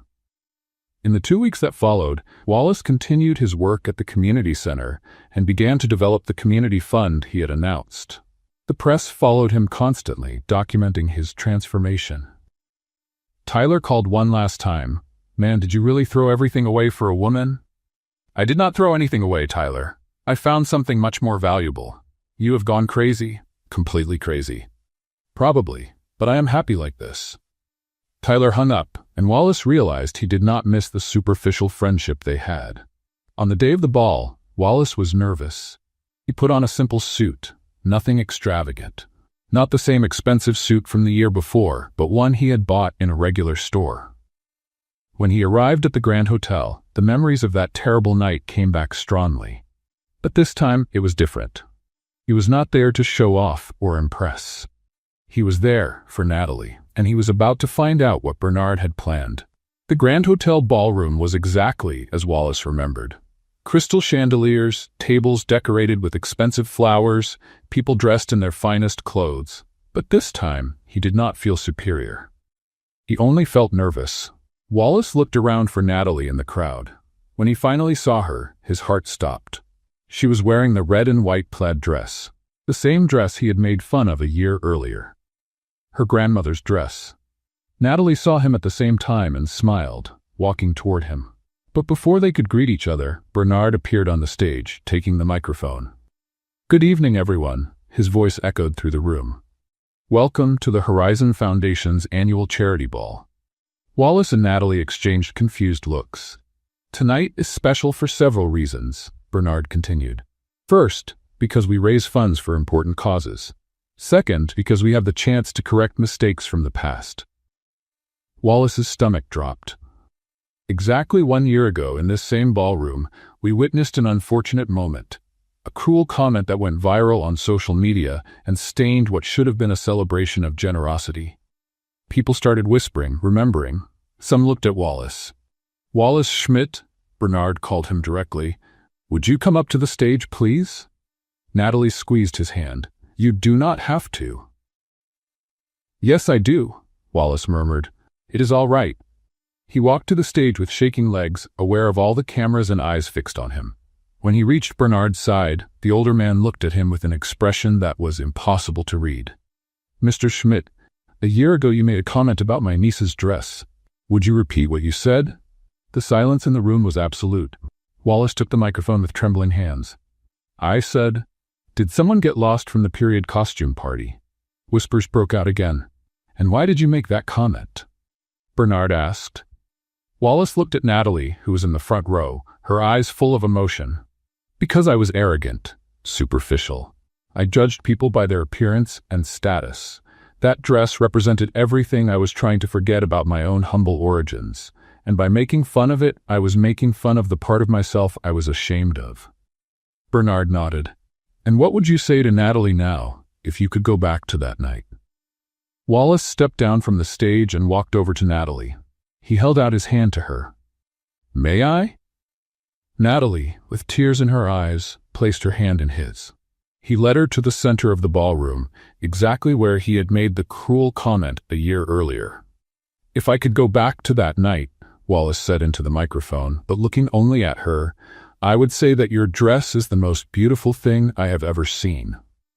In the 2 weeks that followed, Wallace continued his work at the community center and began to develop the community fund he had announced. The press followed him constantly, documenting his transformation. Tyler called one last time. Man, did you really throw everything away for a woman? I did not throw anything away, Tyler. I found something much more valuable. You have gone crazy, completely crazy. Probably, but I am happy like this. Tyler hung up, and Wallace realized he did not miss the superficial friendship they had. On the day of the ball, Wallace was nervous. He put on a simple suit, nothing extravagant. Not the same expensive suit from the year before, but one he had bought in a regular store. When he arrived at the Grand Hotel, the memories of that terrible night came back strongly. But this time, it was different. He was not there to show off or impress. He was there for Natalie, and he was about to find out what Bernard had planned. The Grand Hotel ballroom was exactly as Wallace remembered. Crystal chandeliers, tables decorated with expensive flowers, people dressed in their finest clothes. But this time, he did not feel superior. He only felt nervous. Wallace looked around for Natalie in the crowd. When he finally saw her, his heart stopped. She was wearing the red and white plaid dress, the same dress he had made fun of a year earlier. Her grandmother's dress. Natalie saw him at the same time and smiled, walking toward him. But before they could greet each other, Bernard appeared on the stage, taking the microphone. Good evening, everyone, his voice echoed through the room. Welcome to the Horizon Foundation's annual charity ball. Wallace and Natalie exchanged confused looks. Tonight is special for several reasons, Bernard continued. First, because we raise funds for important causes. Second, because we have the chance to correct mistakes from the past. Wallace's stomach dropped. Exactly 1 year ago in this same ballroom, we witnessed an unfortunate moment. A cruel comment that went viral on social media and stained what should have been a celebration of generosity. People started whispering, remembering. Some looked at Wallace. Wallace Schmidt, Bernard called him directly. Would you come up to the stage, please? Natalie squeezed his hand. You do not have to. Yes, I do, Wallace murmured. It is all right. He walked to the stage with shaking legs, aware of all the cameras and eyes fixed on him. When he reached Bernard's side, the older man looked at him with an expression that was impossible to read. Mr. Schmidt, a year ago you made a comment about my niece's dress. Would you repeat what you said? The silence in the room was absolute. Wallace took the microphone with trembling hands. I said, did someone get lost from the period costume party? Whispers broke out again. And why did you make that comment? Bernard asked. Wallace looked at Natalie, who was in the front row, her eyes full of emotion. Because I was arrogant, superficial. I judged people by their appearance and status. That dress represented everything I was trying to forget about my own humble origins. And by making fun of it, I was making fun of the part of myself I was ashamed of. Bernard nodded. And what would you say to Natalie now, if you could go back to that night? Wallace stepped down from the stage and walked over to Natalie. He held out his hand to her. May I? Natalie, with tears in her eyes, placed her hand in his. He led her to the center of the ballroom, exactly where he had made the cruel comment a year earlier. "If I could go back to that night," Wallace said into the microphone, but looking only at her, "I would say that your dress is the most beautiful thing I have ever seen.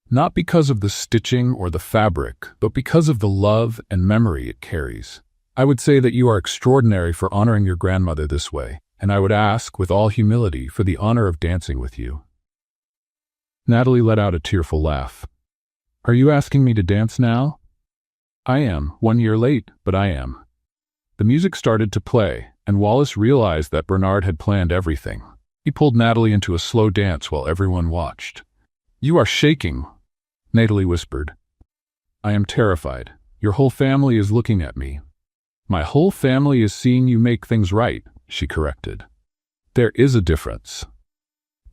Not because of the stitching or the fabric, but because of the love and memory it carries. I would say that you are extraordinary for honoring your grandmother this way, and I would ask, with all humility, for the honor of dancing with you." Natalie let out a tearful laugh. "Are you asking me to dance now?" "I am, 1 year late, but I am." The music started to play, and Wallace realized that Bernard had planned everything. He pulled Natalie into a slow dance while everyone watched. "You are shaking," Natalie whispered. "I am terrified. Your whole family is looking at me." "My whole family is seeing you make things right," she corrected. "There is a difference."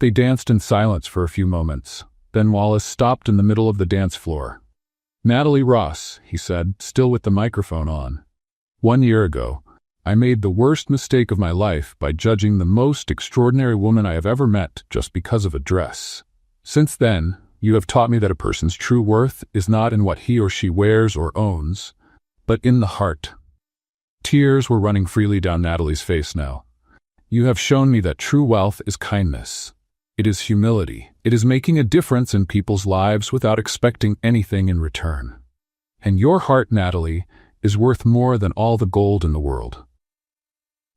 They danced in silence for a few moments. Then Wallace stopped in the middle of the dance floor. "Natalie Ross," he said, still with the microphone on. "1 year ago, I made the worst mistake of my life by judging the most extraordinary woman I have ever met just because of a dress. Since then, you have taught me that a person's true worth is not in what he or she wears or owns, but in the heart." Tears were running freely down Natalie's face now. "You have shown me that true wealth is kindness. It is humility. It is making a difference in people's lives without expecting anything in return. And your heart, Natalie, is worth more than all the gold in the world."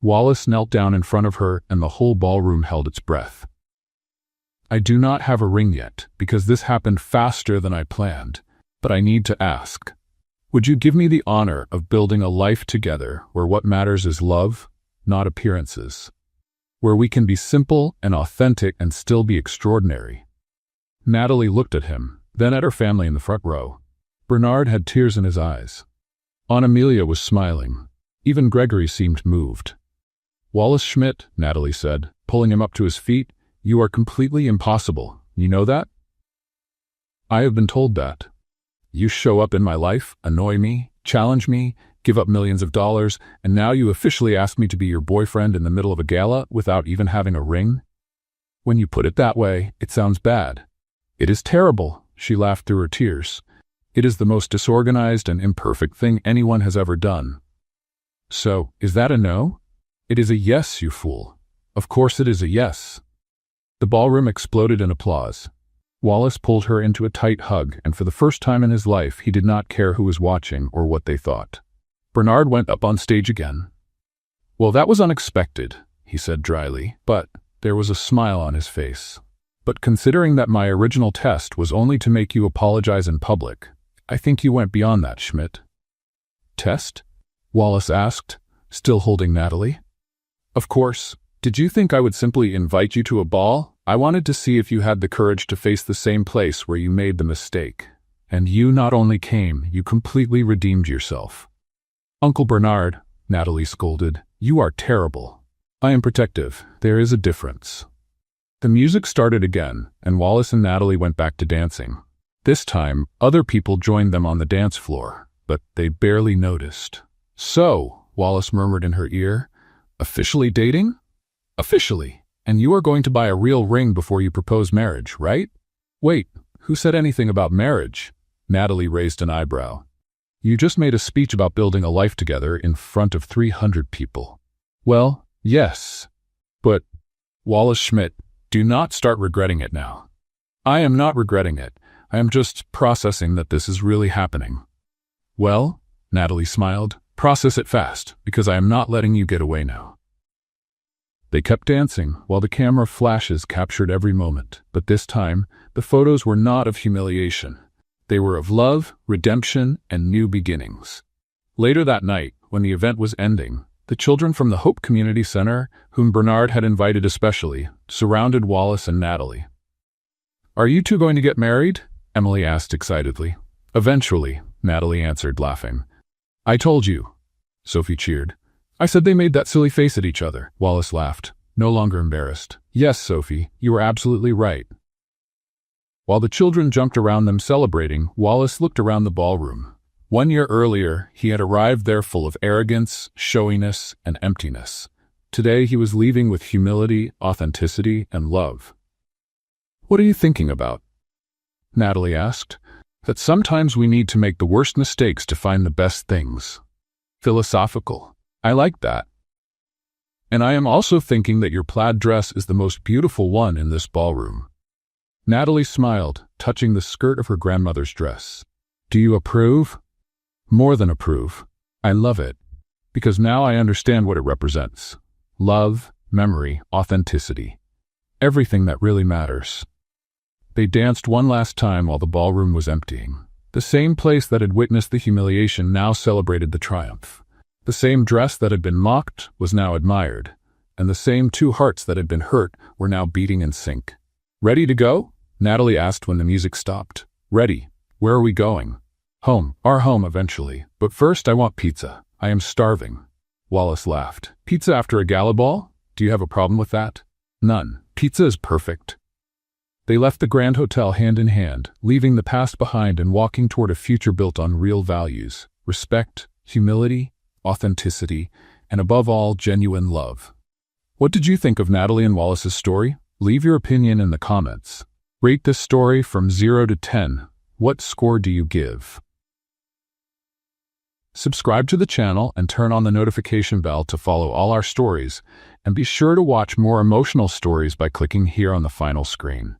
Wallace knelt down in front of her, and the whole ballroom held its breath. "I do not have a ring yet, because this happened faster than I planned, but I need to ask. Would you give me the honor of building a life together where what matters is love, not appearances? Where we can be simple and authentic and still be extraordinary?" Natalie looked at him, then at her family in the front row. Bernard had tears in his eyes. Aunt Amelia was smiling. Even Gregory seemed moved. "Wallace Schmidt," Natalie said, pulling him up to his feet, "you are completely impossible. You know that?" "I have been told that. You show up in my life, annoy me, challenge me, give up millions of dollars, and now you officially ask me to be your boyfriend in the middle of a gala without even having a ring? When you put it that way, it sounds bad." "It is terrible," she laughed through her tears. "It is the most disorganized and imperfect thing anyone has ever done." "So, is that a no?" "It is a yes, you fool. Of course it is a yes." The ballroom exploded in applause. Wallace pulled her into a tight hug, and for the first time in his life, he did not care who was watching or what they thought. Bernard went up on stage again. "Well, that was unexpected," he said dryly, but there was a smile on his face. "But considering that my original test was only to make you apologize in public, I think you went beyond that, Schmidt." "Test?" Wallace asked, still holding Natalie. "Of course. Did you think I would simply invite you to a ball? I wanted to see if you had the courage to face the same place where you made the mistake. And you not only came, you completely redeemed yourself." "Uncle Bernard," Natalie scolded, "you are terrible." "I am protective. There is a difference." The music started again, and Wallace and Natalie went back to dancing. This time, other people joined them on the dance floor, but they barely noticed. "So," Wallace murmured in her ear, "officially dating?" "Officially. And you are going to buy a real ring before you propose marriage, right?" "Wait, who said anything about marriage?" Natalie raised an eyebrow. "You just made a speech about building a life together in front of 300 people. "Well, yes. But, Wallace Schmidt, do not start regretting it now." "I am not regretting it. I am just processing that this is really happening." "Well," Natalie smiled, "process it fast, because I am not letting you get away now." They kept dancing, while the camera flashes captured every moment, but this time, the photos were not of humiliation. They were of love, redemption, and new beginnings. Later that night, when the event was ending, the children from the Hope Community Center, whom Bernard had invited especially, surrounded Wallace and Natalie. "Are you two going to get married?" Emily asked excitedly. "Eventually," Natalie answered, laughing. "I told you," Sophie cheered. "I said they made that silly face at each other," Wallace laughed, no longer embarrassed. "Yes, Sophie, you were absolutely right." While the children jumped around them celebrating, Wallace looked around the ballroom. 1 year earlier, he had arrived there full of arrogance, showiness, and emptiness. Today he was leaving with humility, authenticity, and love. "What are you thinking about?" Natalie asked. "That sometimes we need to make the worst mistakes to find the best things." Philosophical. I like that. "And I am also thinking that your plaid dress is the most beautiful one in this ballroom." Natalie smiled, touching the skirt of her grandmother's dress. "Do you approve?" "More than approve. I love it. Because now I understand what it represents. Love, memory, authenticity. Everything that really matters." They danced one last time while the ballroom was emptying. The same place that had witnessed the humiliation now celebrated the triumph. The same dress that had been mocked was now admired, and the same two hearts that had been hurt were now beating in sync. "Ready to go?" Natalie asked when the music stopped. "Ready. Where are we going?" "Home. Our home eventually. But first I want pizza. I am starving." Wallace laughed. "Pizza after a gala ball? Do you have a problem with that?" "None. Pizza is perfect." They left the Grand Hotel hand in hand, leaving the past behind and walking toward a future built on real values: respect, humility, authenticity, and above all, genuine love. What did you think of Natalie and Wallace's story? Leave your opinion in the comments. Rate this story from 0 to 10. What score do you give? Subscribe to the channel and turn on the notification bell to follow all our stories, and be sure to watch more emotional stories by clicking here on the final screen.